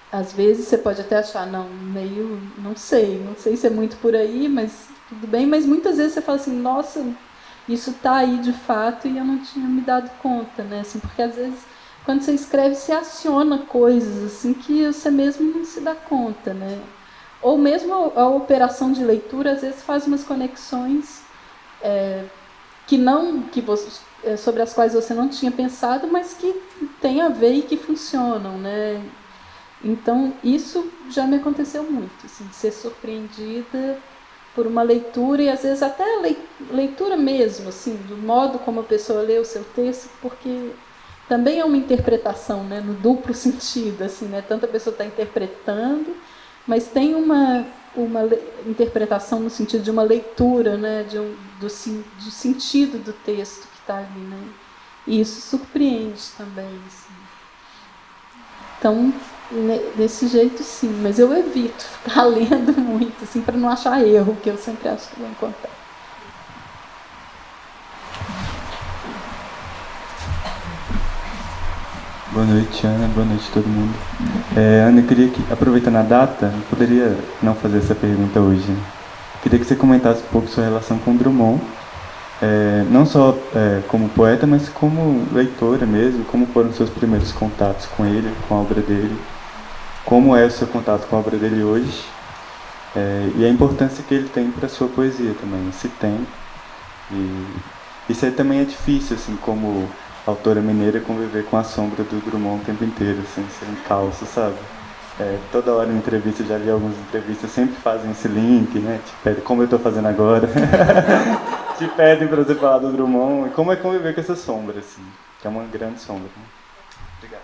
Às vezes você pode até achar, não sei se é muito por aí, mas tudo bem, mas muitas vezes você fala assim, nossa, isso está aí de fato e eu não tinha me dado conta, né? Assim, porque às vezes quando você escreve, você aciona coisas assim que você mesmo não se dá conta, né? Ou mesmo a operação de leitura às vezes faz umas conexões sobre as quais você não tinha pensado, mas que tem a ver e que funcionam, né? Então isso já me aconteceu muito, assim, de ser surpreendida por uma leitura e às vezes até leitura mesmo, assim, do modo como a pessoa lê o seu texto, porque também é uma interpretação, né, no duplo sentido, assim, né, tanto a pessoa está interpretando, mas tem uma interpretação no sentido de uma leitura, né, do sentido do texto que está ali, né, e isso surpreende também, assim. Então, desse jeito, sim, mas eu evito ficar lendo muito, assim, para não achar erro, que eu sempre acho que vou encontrar. Boa noite, Ana. Boa noite a todo mundo. Ana, eu queria que, aproveitando a data, eu poderia não fazer essa pergunta hoje. Queria que você comentasse um pouco sua relação com Drummond, não só como poeta, mas como leitora mesmo, como foram os seus primeiros contatos com ele, com a obra dele, como é o seu contato com a obra dele hoje, e a importância que ele tem para a sua poesia também, se tem. E isso aí também é difícil, assim, como autora mineira, conviver com a sombra do Drummond o tempo inteiro, assim, ser um caos, sabe? Toda hora em entrevista, já vi algumas entrevistas, sempre fazem esse link, né? Te pedem, como eu estou fazendo agora, te pedem para você falar do Drummond, e como é conviver com essa sombra, assim, que é uma grande sombra, né? Obrigado.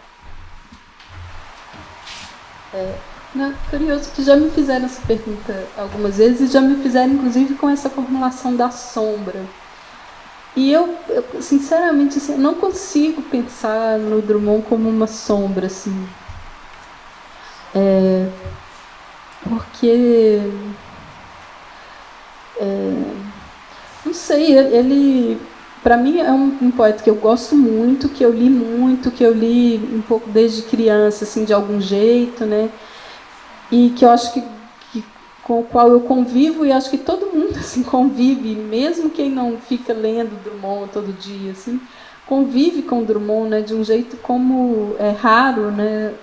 Curioso que já me fizeram essa pergunta algumas vezes, e já me fizeram, inclusive, com essa formulação da sombra. E eu sinceramente, assim, não consigo pensar no Drummond como uma sombra, assim. Porque... não sei, ele... Para mim é um poeta que eu gosto muito, que eu li um pouco desde criança, assim, de algum jeito, né? E que eu acho que com o qual eu convivo, e acho que todo mundo assim convive, mesmo quem não fica lendo Drummond todo dia, assim, convive com Drummond, né, de um jeito como é raro, né,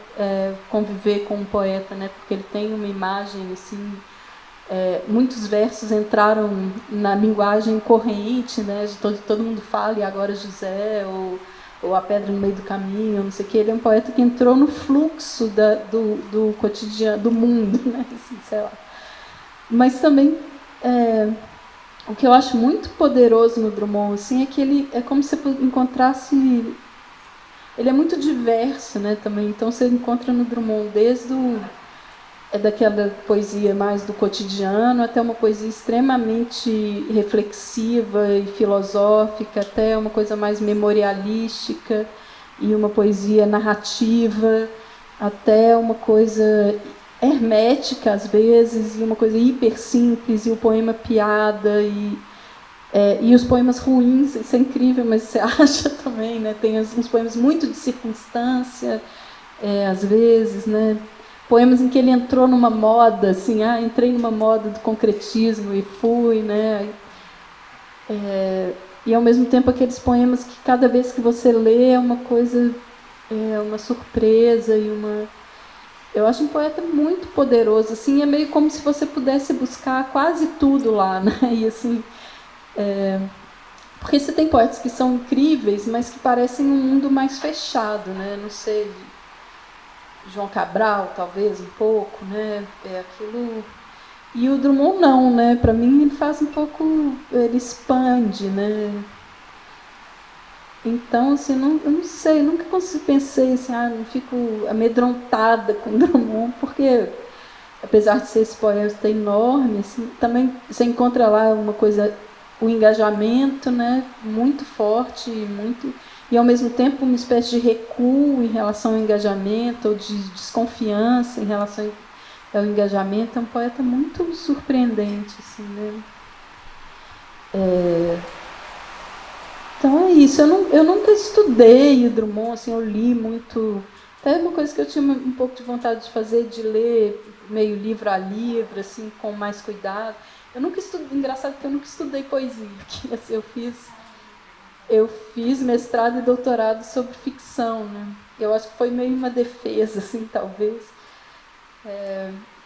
conviver com um poeta, né, porque ele tem uma imagem assim, muitos versos entraram na linguagem corrente, né, de todo mundo fala, e agora José, ou A Pedra no Meio do Caminho, não sei o que. Ele é um poeta que entrou no fluxo do cotidiano, do mundo, né, assim, sei lá. Mas também o que eu acho muito poderoso no Drummond, assim, é que ele é como se você encontrasse... Ele é muito diverso, né, também. Então você encontra no Drummond desde daquela poesia mais do cotidiano até uma poesia extremamente reflexiva e filosófica, até uma coisa mais memorialística e uma poesia narrativa, até uma coisa hermética às vezes, e uma coisa hiper simples, e o poema piada, e os poemas ruins, isso é incrível, mas você acha também, né? Tem uns poemas muito de circunstância, às vezes, né? Poemas em que ele entrou numa moda, assim, entrei numa moda do concretismo e fui, né? E ao mesmo tempo aqueles poemas que cada vez que você lê é uma coisa, uma surpresa e uma... Eu acho um poeta muito poderoso, assim, é meio como se você pudesse buscar quase tudo lá, né? E assim, porque você tem poetas que são incríveis, mas que parecem um mundo mais fechado, né? Não sei. João Cabral, talvez, um pouco, né? É aquilo. E o Drummond não, né? Para mim ele faz um pouco, ele expande, né? Então, assim, eu não sei, nunca pensei assim, não fico amedrontada com o Drummond, porque apesar de ser esse poeta enorme, assim, também você encontra lá uma coisa, o engajamento, né, muito forte, e ao mesmo tempo uma espécie de recuo em relação ao engajamento, ou de desconfiança em relação ao engajamento. É um poeta muito surpreendente, assim, né? Então é isso. Eu nunca estudei o Drummond, assim, eu li muito. Até uma coisa que eu tinha um pouco de vontade de fazer, de ler meio livro a livro, assim, com mais cuidado. Eu nunca estudei, engraçado que eu nunca estudei poesia, que, assim, eu fiz mestrado e doutorado sobre ficção, né? Eu acho que foi meio uma defesa, assim, talvez.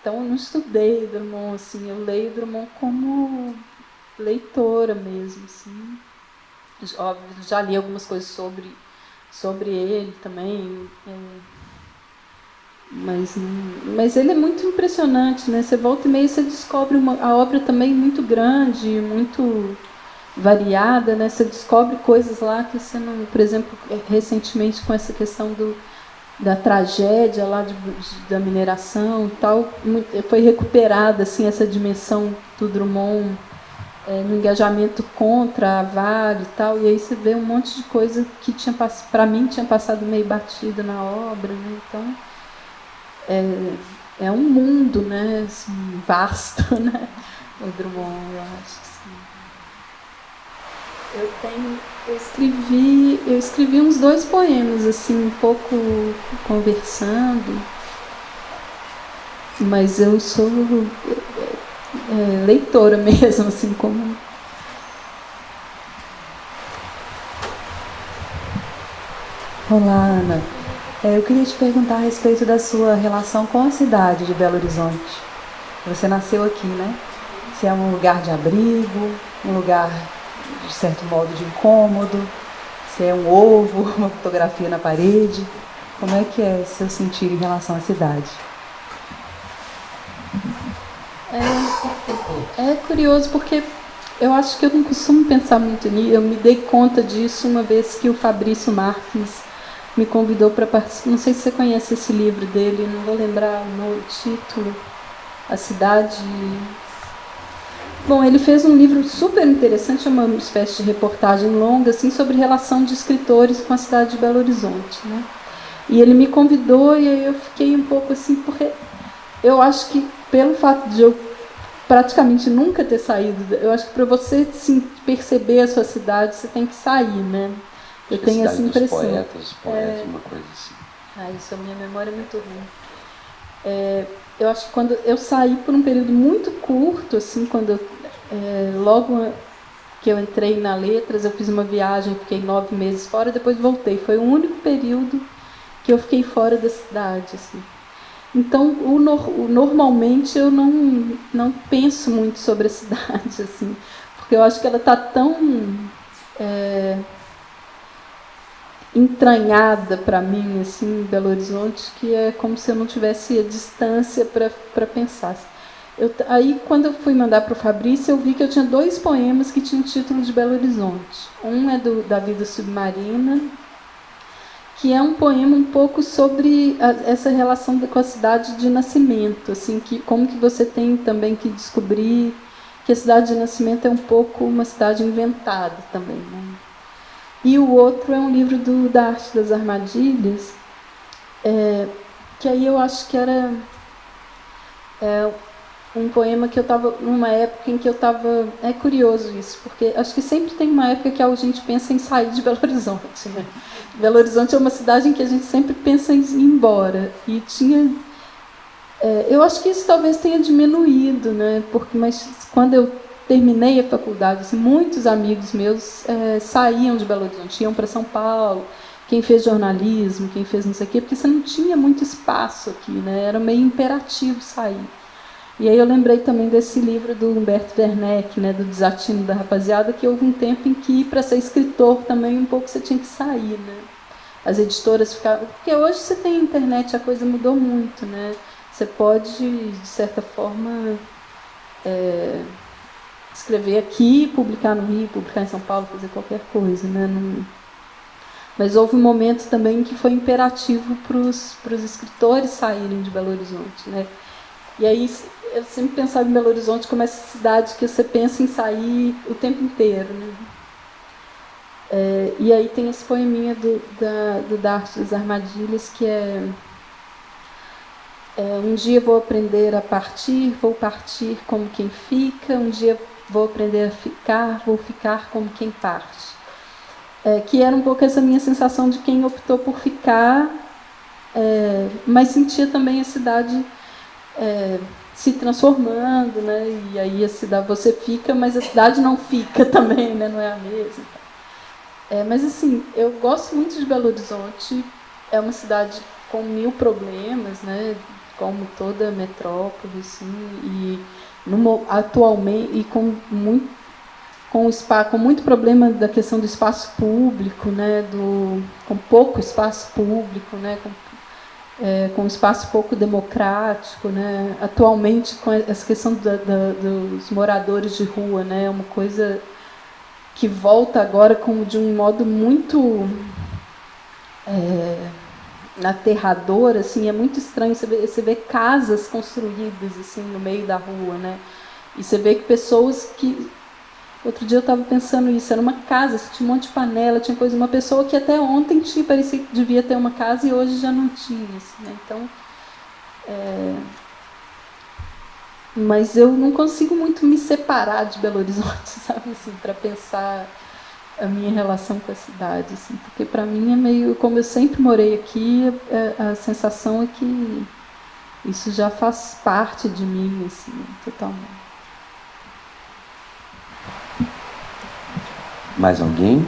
Então eu não estudei Drummond, assim, eu leio Drummond como leitora mesmo, assim. Óbvio, já li algumas coisas sobre ele também, mas ele é muito impressionante, né? Você volta e meia, você descobre a obra também muito grande, muito variada, né? Você descobre coisas lá que você não, por exemplo, recentemente com essa questão da tragédia lá da mineração e tal, foi recuperada assim essa dimensão do Drummond no engajamento contra a Vale e tal, e aí você vê um monte de coisa que para mim tinha passado meio batido na obra, né? Então é um mundo, né, assim, vasto, né, o Drummond, eu acho que sim. Eu escrevi uns 2 poemas, assim, um pouco conversando, mas eu sou leitora mesmo, assim, como... Olá, Ana. Eu queria te perguntar a respeito da sua relação com a cidade de Belo Horizonte. Você nasceu aqui, né? Se é um lugar de abrigo, um lugar, de certo modo, de incômodo, se é um ovo, uma fotografia na parede. Como é que é seu sentir em relação à cidade? É curioso porque eu acho que eu não costumo pensar muito nisso. Eu me dei conta disso uma vez que o Fabrício Marques me convidou para participar. Não sei se você conhece esse livro dele, não vou lembrar o título. A Cidade... Bom, ele fez um livro super interessante, uma espécie de reportagem longa, assim, sobre relação de escritores com a cidade de Belo Horizonte, né? E ele me convidou e aí eu fiquei um pouco assim, porque eu acho que pelo fato de eu praticamente nunca ter saído, eu acho que para você perceber a sua cidade, você tem que sair, né? Eu tenho essa impressão. Poetas, uma coisa assim. Isso, a minha memória é muito ruim. Eu acho que quando eu saí por um período muito curto, assim, logo que eu entrei na Letras, eu fiz uma viagem, fiquei 9 meses fora, depois voltei. Foi o único período que eu fiquei fora da cidade, assim. Então, normalmente eu não penso muito sobre a cidade, assim, porque eu acho que ela está tão entranhada para mim, assim, em Belo Horizonte, que é como se eu não tivesse a distância para pensar. Aí, quando eu fui mandar para o Fabrício, eu vi que eu tinha 2 poemas que tinham título de Belo Horizonte. Um é da Vida Submarina, que é um poema um pouco sobre essa relação com a cidade de nascimento, assim, como que você tem também que descobrir que a cidade de nascimento é um pouco uma cidade inventada também, né? E o outro é um livro da Arte das Armadilhas, que aí eu acho que era um poema que eu estava numa época em que eu estava... É curioso isso, porque acho que sempre tem uma época que a gente pensa em sair de Belo Horizonte, né? Belo Horizonte é uma cidade em que a gente sempre pensa em ir embora. E tinha... eu acho que isso talvez tenha diminuído, né? Mas quando eu terminei a faculdade, assim, muitos amigos meus saíam de Belo Horizonte, iam para São Paulo, quem fez jornalismo, quem fez não sei o quê, porque você não tinha muito espaço aqui, né? Era meio imperativo sair. E aí eu lembrei também desse livro do Humberto Werneck, né, do Desatino da Rapaziada, que houve um tempo em que, para ser escritor também, um pouco você tinha que sair, né? as editoras ficavam... Porque hoje você tem internet, a coisa mudou muito, né? Você pode, de certa forma, escrever aqui, publicar no Rio, publicar em São Paulo, fazer qualquer coisa, né? Mas houve um momento também que foi imperativo para os escritores saírem de Belo Horizonte, né? E aí eu sempre pensava em Belo Horizonte como essa cidade que você pensa em sair o tempo inteiro, né? E aí tem esse poeminha do Darte das Armadilhas, que um dia vou aprender a partir, vou partir como quem fica, um dia vou aprender a ficar, vou ficar como quem parte. Que era um pouco essa minha sensação de quem optou por ficar, mas sentia também a cidade se transformando, né? E aí a cidade, você fica, mas a cidade não fica também, né? Não é a mesma. Mas assim, eu gosto muito de Belo Horizonte, é uma cidade com 1000 problemas, né? Como toda metrópole, assim, atualmente, e com muito problema da questão do espaço público, né? Com pouco espaço público, né? Com espaço pouco democrático, né? Atualmente, com essa questão dos moradores de rua, né? É uma coisa que volta agora de um modo muito aterrador, assim, é muito estranho você vê casas construídas assim no meio da rua, né? E você vê que pessoas que... Outro dia eu estava pensando isso, era uma casa, tinha um monte de panela, tinha coisa, uma pessoa que até ontem parecia que devia ter uma casa e hoje já não tinha, assim, né? Então, mas eu não consigo muito me separar de Belo Horizonte, sabe, assim, para pensar a minha relação com a cidade, assim, porque para mim é meio, como eu sempre morei aqui, a sensação é que isso já faz parte de mim, assim, totalmente. Mais alguém?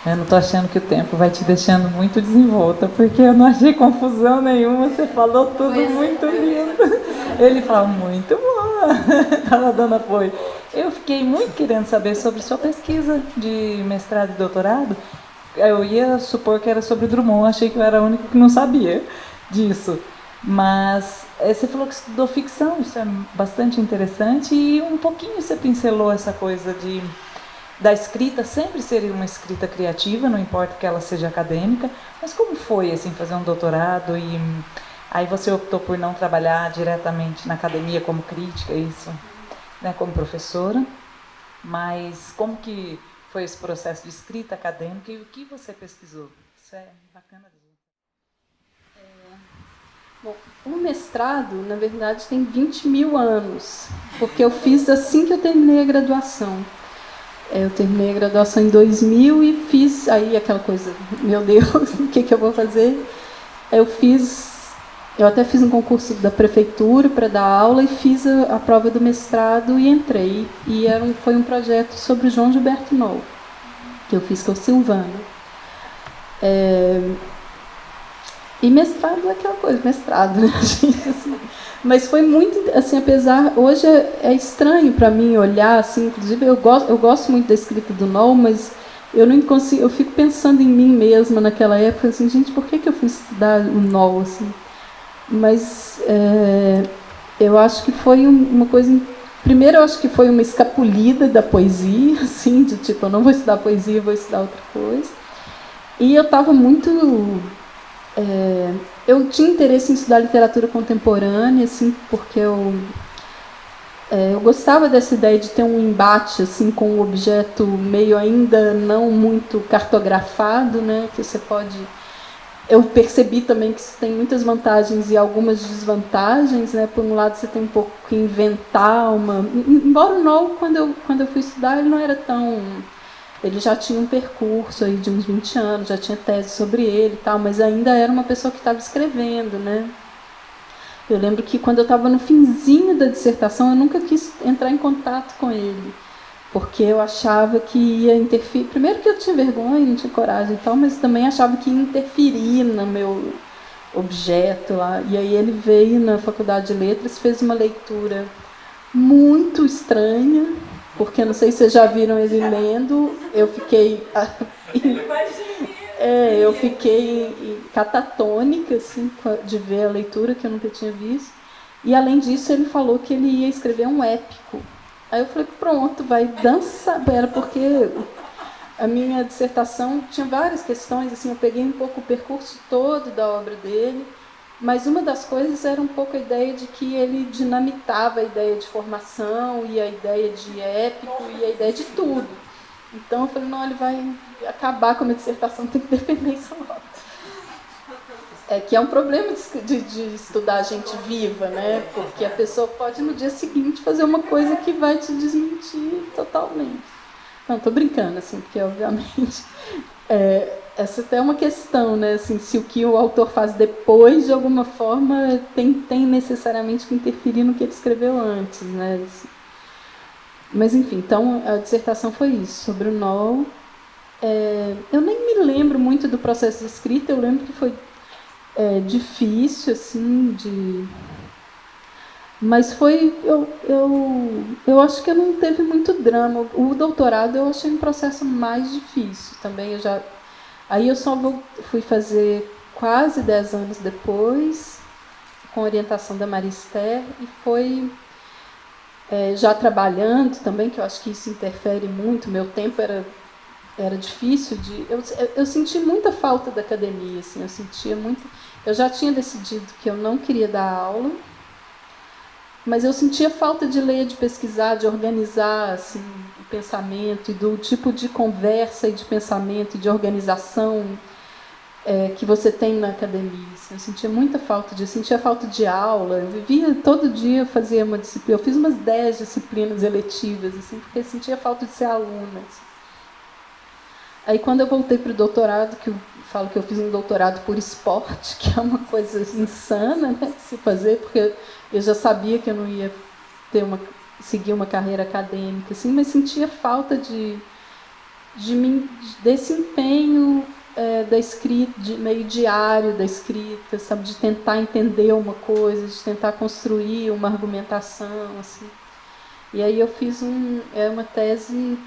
Eu não estou achando que o tempo vai te deixando muito desenvolta, porque eu não achei confusão nenhuma, você falou tudo muito lindo. Ele falou, muito boa, estava dando apoio. Eu fiquei muito querendo saber sobre sua pesquisa de mestrado e doutorado. Eu ia supor que era sobre Drummond, achei que eu era a única que não sabia disso. Mas você falou que estudou ficção, isso é bastante interessante, e um pouquinho você pincelou essa coisa da escrita sempre ser uma escrita criativa, não importa que ela seja acadêmica, mas como foi assim, fazer um doutorado e aí você optou por não trabalhar diretamente na academia como crítica, isso, né, como professora, mas como que foi esse processo de escrita acadêmica e o que você pesquisou? Isso é bacana. Bom, o mestrado, na verdade, tem 20.000 anos, porque eu fiz assim que eu terminei a graduação. Eu terminei a graduação em 2000 e fiz aí aquela coisa, meu Deus, o que eu vou fazer? Eu até fiz um concurso da prefeitura para dar aula e fiz a prova do mestrado e entrei. E foi um projeto sobre o João Gilberto Novo, que eu fiz com o Silvano. E mestrado é aquela coisa, mestrado, né, gente? Assim, mas foi muito, assim, apesar... Hoje é estranho para mim olhar, assim, inclusive eu gosto muito da escrita do Noll, mas eu não consigo, eu fico pensando em mim mesma naquela época, assim, gente, por que eu fui estudar o Noll, assim? Mas eu acho que foi uma coisa... Primeiro, eu acho que foi uma escapulida da poesia, assim, de tipo, eu não vou estudar poesia, vou estudar outra coisa. E eu estava muito... eu tinha interesse em estudar literatura contemporânea, assim, porque eu gostava dessa ideia de ter um embate assim, com um objeto meio ainda não muito cartografado, né, que você pode... Eu percebi também que isso tem muitas vantagens e algumas desvantagens, né? Por um lado, você tem um pouco que inventar uma... Embora o Noll, quando eu fui estudar, ele não era tão... Ele já tinha um percurso aí de uns 20 anos, já tinha tese sobre ele e tal, mas ainda era uma pessoa que estava escrevendo, né? Eu lembro que quando eu estava no finzinho da dissertação, eu nunca quis entrar em contato com ele, porque eu achava que ia interferir... Primeiro que eu tinha vergonha, não tinha coragem e tal, mas também achava que ia interferir no meu objeto lá. E aí ele veio na Faculdade de Letras, fez uma leitura muito estranha, porque não sei se vocês já viram ele lendo, eu fiquei catatônica assim, de ver a leitura, que eu nunca tinha visto. E além disso, ele falou que ele ia escrever um épico. Aí eu falei, pronto, vai dançar. Era porque a minha dissertação tinha várias questões, assim, eu peguei um pouco o percurso todo da obra dele, mas uma das coisas era um pouco a ideia de que ele dinamitava a ideia de formação e a ideia de épico e a ideia de tudo. Então eu falei, não, ele vai acabar com a minha dissertação, tem que defender essa obra. Que é um problema de estudar gente viva, né? Porque a pessoa pode no dia seguinte fazer uma coisa que vai te desmentir totalmente. Não, estou brincando, assim, porque obviamente essa até é uma questão, né? Assim, se o que o autor faz depois, de alguma forma, tem necessariamente que interferir no que ele escreveu antes, né? Assim. Mas enfim, então a dissertação foi isso, sobre o Noll. Eu nem me lembro muito do processo de escrita, eu lembro que foi difícil, assim, mas foi, eu acho que não teve muito drama. O doutorado eu achei um processo mais difícil também. Aí eu só fui fazer quase 10 anos depois, com orientação da Maria Esther, e foi já trabalhando também, que eu acho que isso interfere muito. Meu tempo era difícil eu senti muita falta da academia, assim, eu já tinha decidido que eu não queria dar aula, mas eu sentia falta de ler, de pesquisar, de organizar, assim, o pensamento, e do tipo de conversa e de pensamento e de organização que você tem na academia. Assim. Eu sentia muita falta disso, sentia falta de aula. Eu vivia todo dia, fazia uma disciplina. Eu fiz umas 10 disciplinas eletivas, assim, porque eu sentia falta de ser aluna. Assim. Aí, quando eu voltei para o doutorado, que eu falo que eu fiz um doutorado por esporte, que é uma coisa insana, né, de se fazer, porque eu já sabia que eu não ia seguir uma carreira acadêmica, assim, mas sentia falta desse empenho da escrita, meio diário da escrita, sabe, de tentar entender uma coisa, de tentar construir uma argumentação, assim. E aí eu fiz uma tese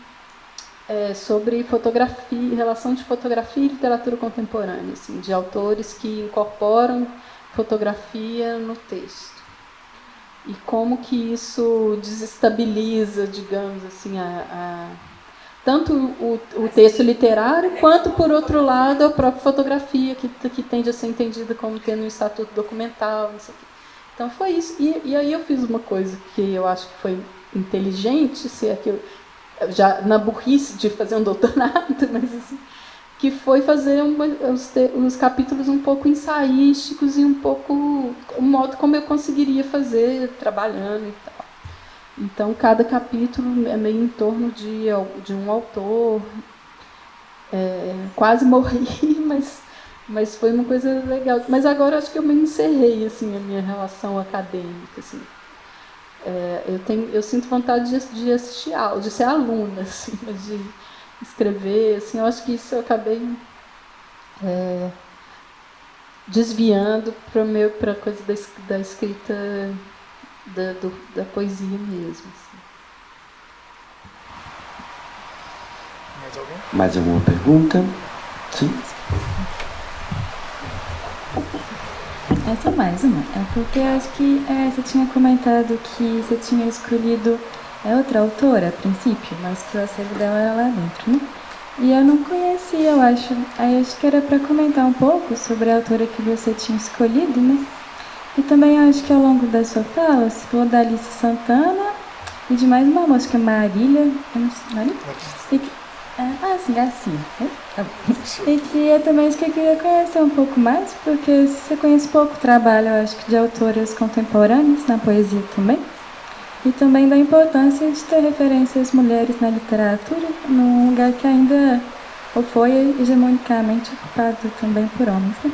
sobre fotografia, relação de fotografia e literatura contemporânea, assim, de autores que incorporam fotografia no texto. E como que isso desestabiliza, digamos assim, tanto o texto literário, quanto, por outro lado, a própria fotografia, que tende a ser entendida como tendo um estatuto documental, não sei o quê. Então foi isso. E aí eu fiz uma coisa que eu acho que foi inteligente, se é que eu já na burrice de fazer um doutorado, mas assim, que foi fazer os capítulos um pouco ensaísticos e um pouco o modo como eu conseguiria fazer trabalhando e tal. Então cada capítulo é meio em torno de um autor. Quase morri, mas foi uma coisa legal. Mas agora acho que eu me encerrei, assim, a minha relação acadêmica, assim. Eu sinto vontade de assistir aula, de ser aluna, assim, de escrever, assim. Eu acho que isso eu acabei desviando para a coisa da escrita da poesia mesmo. Assim. Mais alguma pergunta? Sim. Essa mais uma. É porque eu acho que você tinha comentado que você tinha escolhido outra autora a princípio, mas que o acervo dela era lá dentro, né? E eu não conhecia, eu acho. Aí acho que era para comentar um pouco sobre a autora que você tinha escolhido, né? E também eu acho que ao longo da sua fala, você falou da Alice Santana e de mais uma moça que é Marília. Marília? Sim, Garcia. E que eu também acho que eu queria conhecer um pouco mais, porque você conhece pouco trabalho, eu acho que de autoras contemporâneas na poesia também. E também da importância de ter referências mulheres na literatura, num lugar que ainda foi hegemonicamente ocupado também por homens. Né?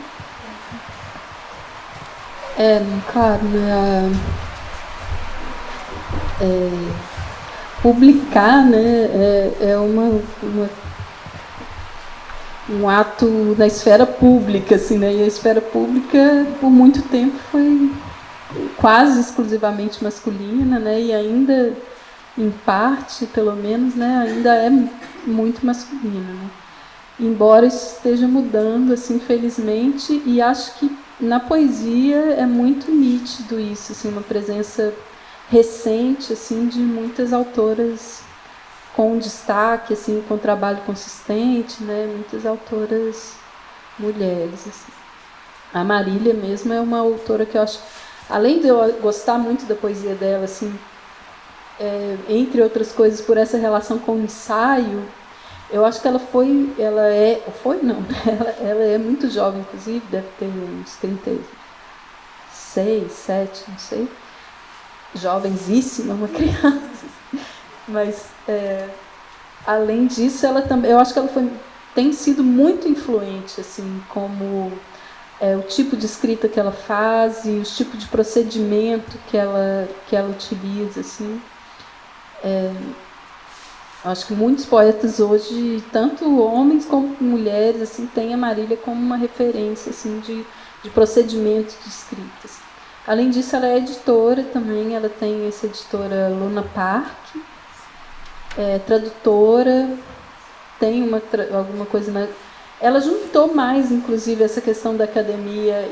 Claro, publicar, né, um ato da esfera pública, assim, né, e a esfera pública por muito tempo foi quase exclusivamente masculina, né, e ainda em parte, pelo menos, né, ainda é muito masculina, né? Embora isso esteja mudando, assim, infelizmente, e acho que na poesia é muito nítido isso, assim, uma presença recente, assim, de muitas autoras com destaque, assim, com trabalho consistente, né, muitas autoras mulheres, assim. A Marília mesmo é uma autora que eu acho, além de eu gostar muito da poesia dela, assim, entre outras coisas, por essa relação com o ensaio, eu acho que ela é muito jovem, inclusive, deve ter uns 36, 7, não sei, jovenzíssima, uma criança, mas além disso, ela também, eu acho que ela tem sido muito influente, assim, como o tipo de escrita que ela faz e o tipo de procedimento que ela utiliza, assim. Acho que muitos poetas hoje, tanto homens como mulheres, assim, têm a Marília como uma referência, assim, de procedimento de escrita, assim. Além disso, ela é editora também, ela tem essa editora Luna Park, tradutora, tem alguma coisa ela juntou mais, inclusive, essa questão da academia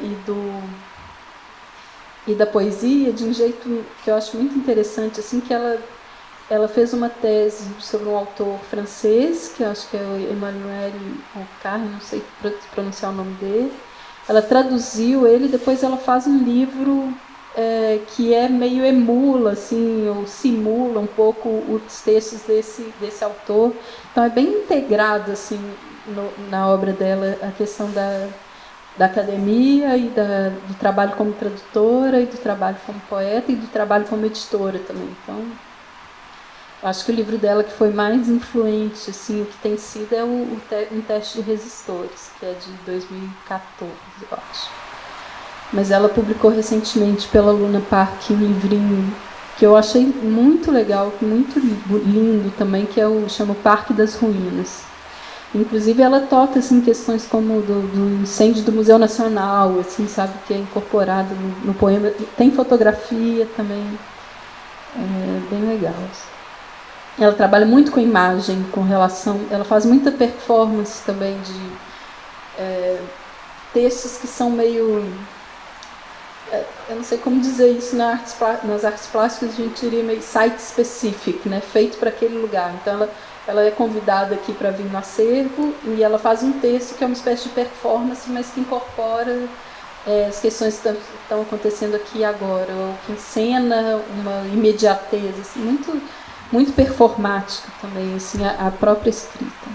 e da poesia de um jeito que eu acho muito interessante, assim, que ela fez uma tese sobre um autor francês, que eu acho que é o Emmanuel Ocar, não sei pronunciar o nome dele. Ela traduziu ele, depois ela faz um livro que meio emula, assim, ou simula um pouco os textos desse autor. Então é bem integrado, assim, na obra dela, a questão da academia e do trabalho como tradutora e do trabalho como poeta e do trabalho como editora também. Então, acho que o livro dela que foi mais influente, assim, o que tem sido é um teste de resistores, que é de 2014, eu acho. Mas ela publicou recentemente pela Luna Park um livrinho que eu achei muito legal, muito lindo também, que chama Parque das Ruínas. Inclusive ela toca, assim, questões como do incêndio do Museu Nacional, assim, sabe, que é incorporado no poema. Tem fotografia também, bem legal. Ela trabalha muito com imagem, com relação. Ela faz muita performance também de textos que são meio. Eu não sei como dizer isso nas artes plásticas, a gente diria meio site-specific, né? Feito para aquele lugar. Então ela é convidada aqui para vir no acervo e ela faz um texto que é uma espécie de performance, mas que incorpora as questões que estão acontecendo aqui agora, ou que encena uma imediatez, assim, muito performática também, assim, a própria escrita.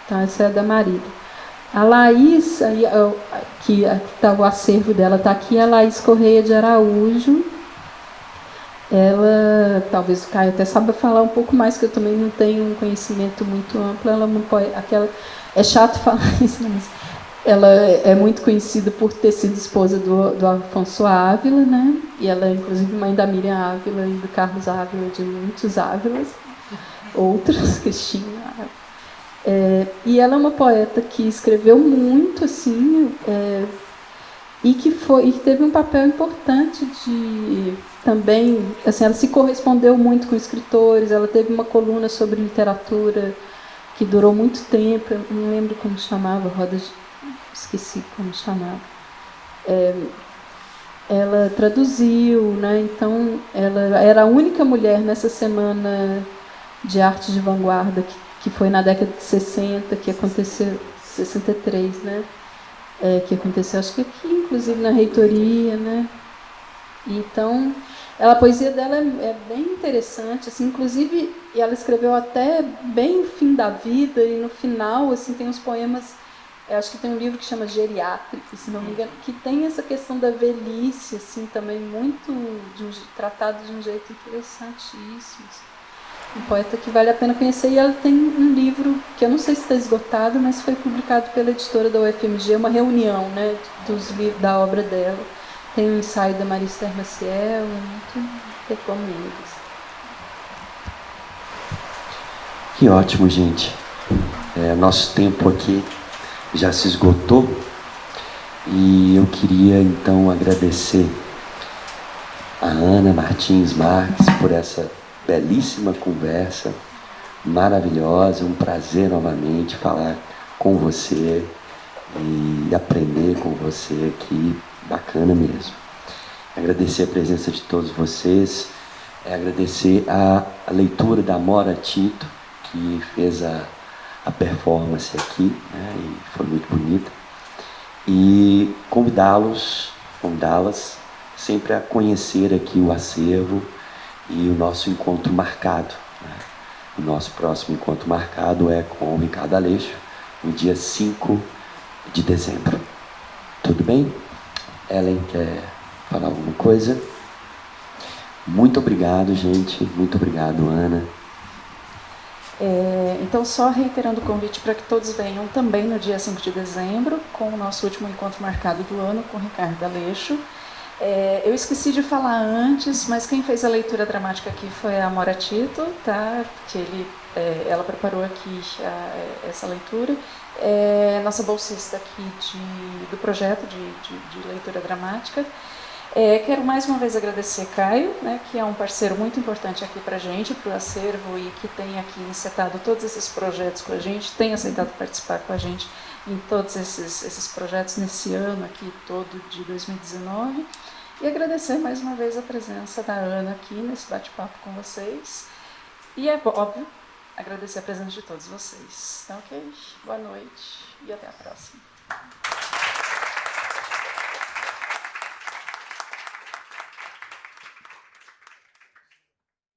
Então, essa é a da Marília. A Laís, que está o acervo dela, está aqui, a Laís Correia de Araújo. Ela, talvez o Caio até saiba falar um pouco mais, que eu também não tenho um conhecimento muito amplo. Ela é chato falar isso, mas ela é muito conhecida por ter sido esposa do Afonso Ávila, né? E ela é, inclusive, mãe da Miriam Ávila e do Carlos Ávila, de muitos Ávilas, outros, Cristina Ávila. E ela é uma poeta que escreveu muito, assim, e que teve um papel importante também, assim, ela se correspondeu muito com escritores. Ela teve uma coluna sobre literatura que durou muito tempo, eu não lembro como chamava, esqueci como chamava. Ela traduziu, né? Então ela era a única mulher nessa semana de arte de vanguarda que foi na década de 60, que aconteceu, 63, né? Que aconteceu, acho que aqui, inclusive na reitoria, né? Então, a poesia dela é bem interessante, assim, inclusive ela escreveu até bem o fim da vida, e no final, assim, tem uns poemas, acho que tem um livro que chama Geriátrico, se não me engano, que tem essa questão da velhice, assim, também muito tratado de um jeito interessantíssimo. Um poeta que vale a pena conhecer, e ela tem um livro que eu não sei se está esgotado, mas foi publicado pela editora da UFMG, uma reunião, né, dos livros da obra dela. Tem um ensaio da Maria Esther Maciel, muito recomendo. Que ótimo, gente. Nosso tempo aqui já se esgotou e eu queria então agradecer a Ana Martins Marques por essa belíssima conversa, maravilhosa, um prazer novamente falar com você e aprender com você aqui, bacana mesmo. Agradecer a presença de todos vocês, agradecer a leitura da Mora Tito, que fez a performance aqui, né, e foi muito bonita, e convidá-las sempre a conhecer aqui o acervo e o nosso encontro marcado, né? O nosso próximo encontro marcado é com o Ricardo Aleixo, no dia 5 de dezembro. Tudo bem? Ellen quer falar alguma coisa? Muito obrigado, gente. Muito obrigado, Ana. Então, só reiterando o convite para que todos venham também no dia 5 de dezembro, com o nosso último encontro marcado do ano com o Ricardo Aleixo. Eu esqueci de falar antes, mas quem fez a leitura dramática aqui foi a Mora Tito, tá? Que ela preparou aqui essa leitura. Nossa bolsista aqui do projeto de leitura dramática. Quero mais uma vez agradecer Caio, né, que é um parceiro muito importante aqui para a gente, para o acervo, e que tem aqui encetado todos esses projetos com a gente, tem aceitado participar com a gente em todos esses projetos nesse ano aqui todo de 2019. E agradecer mais uma vez a presença da Ana aqui nesse bate-papo com vocês. E óbvio, agradecer a presença de todos vocês. Tá ok? Boa noite e até a próxima.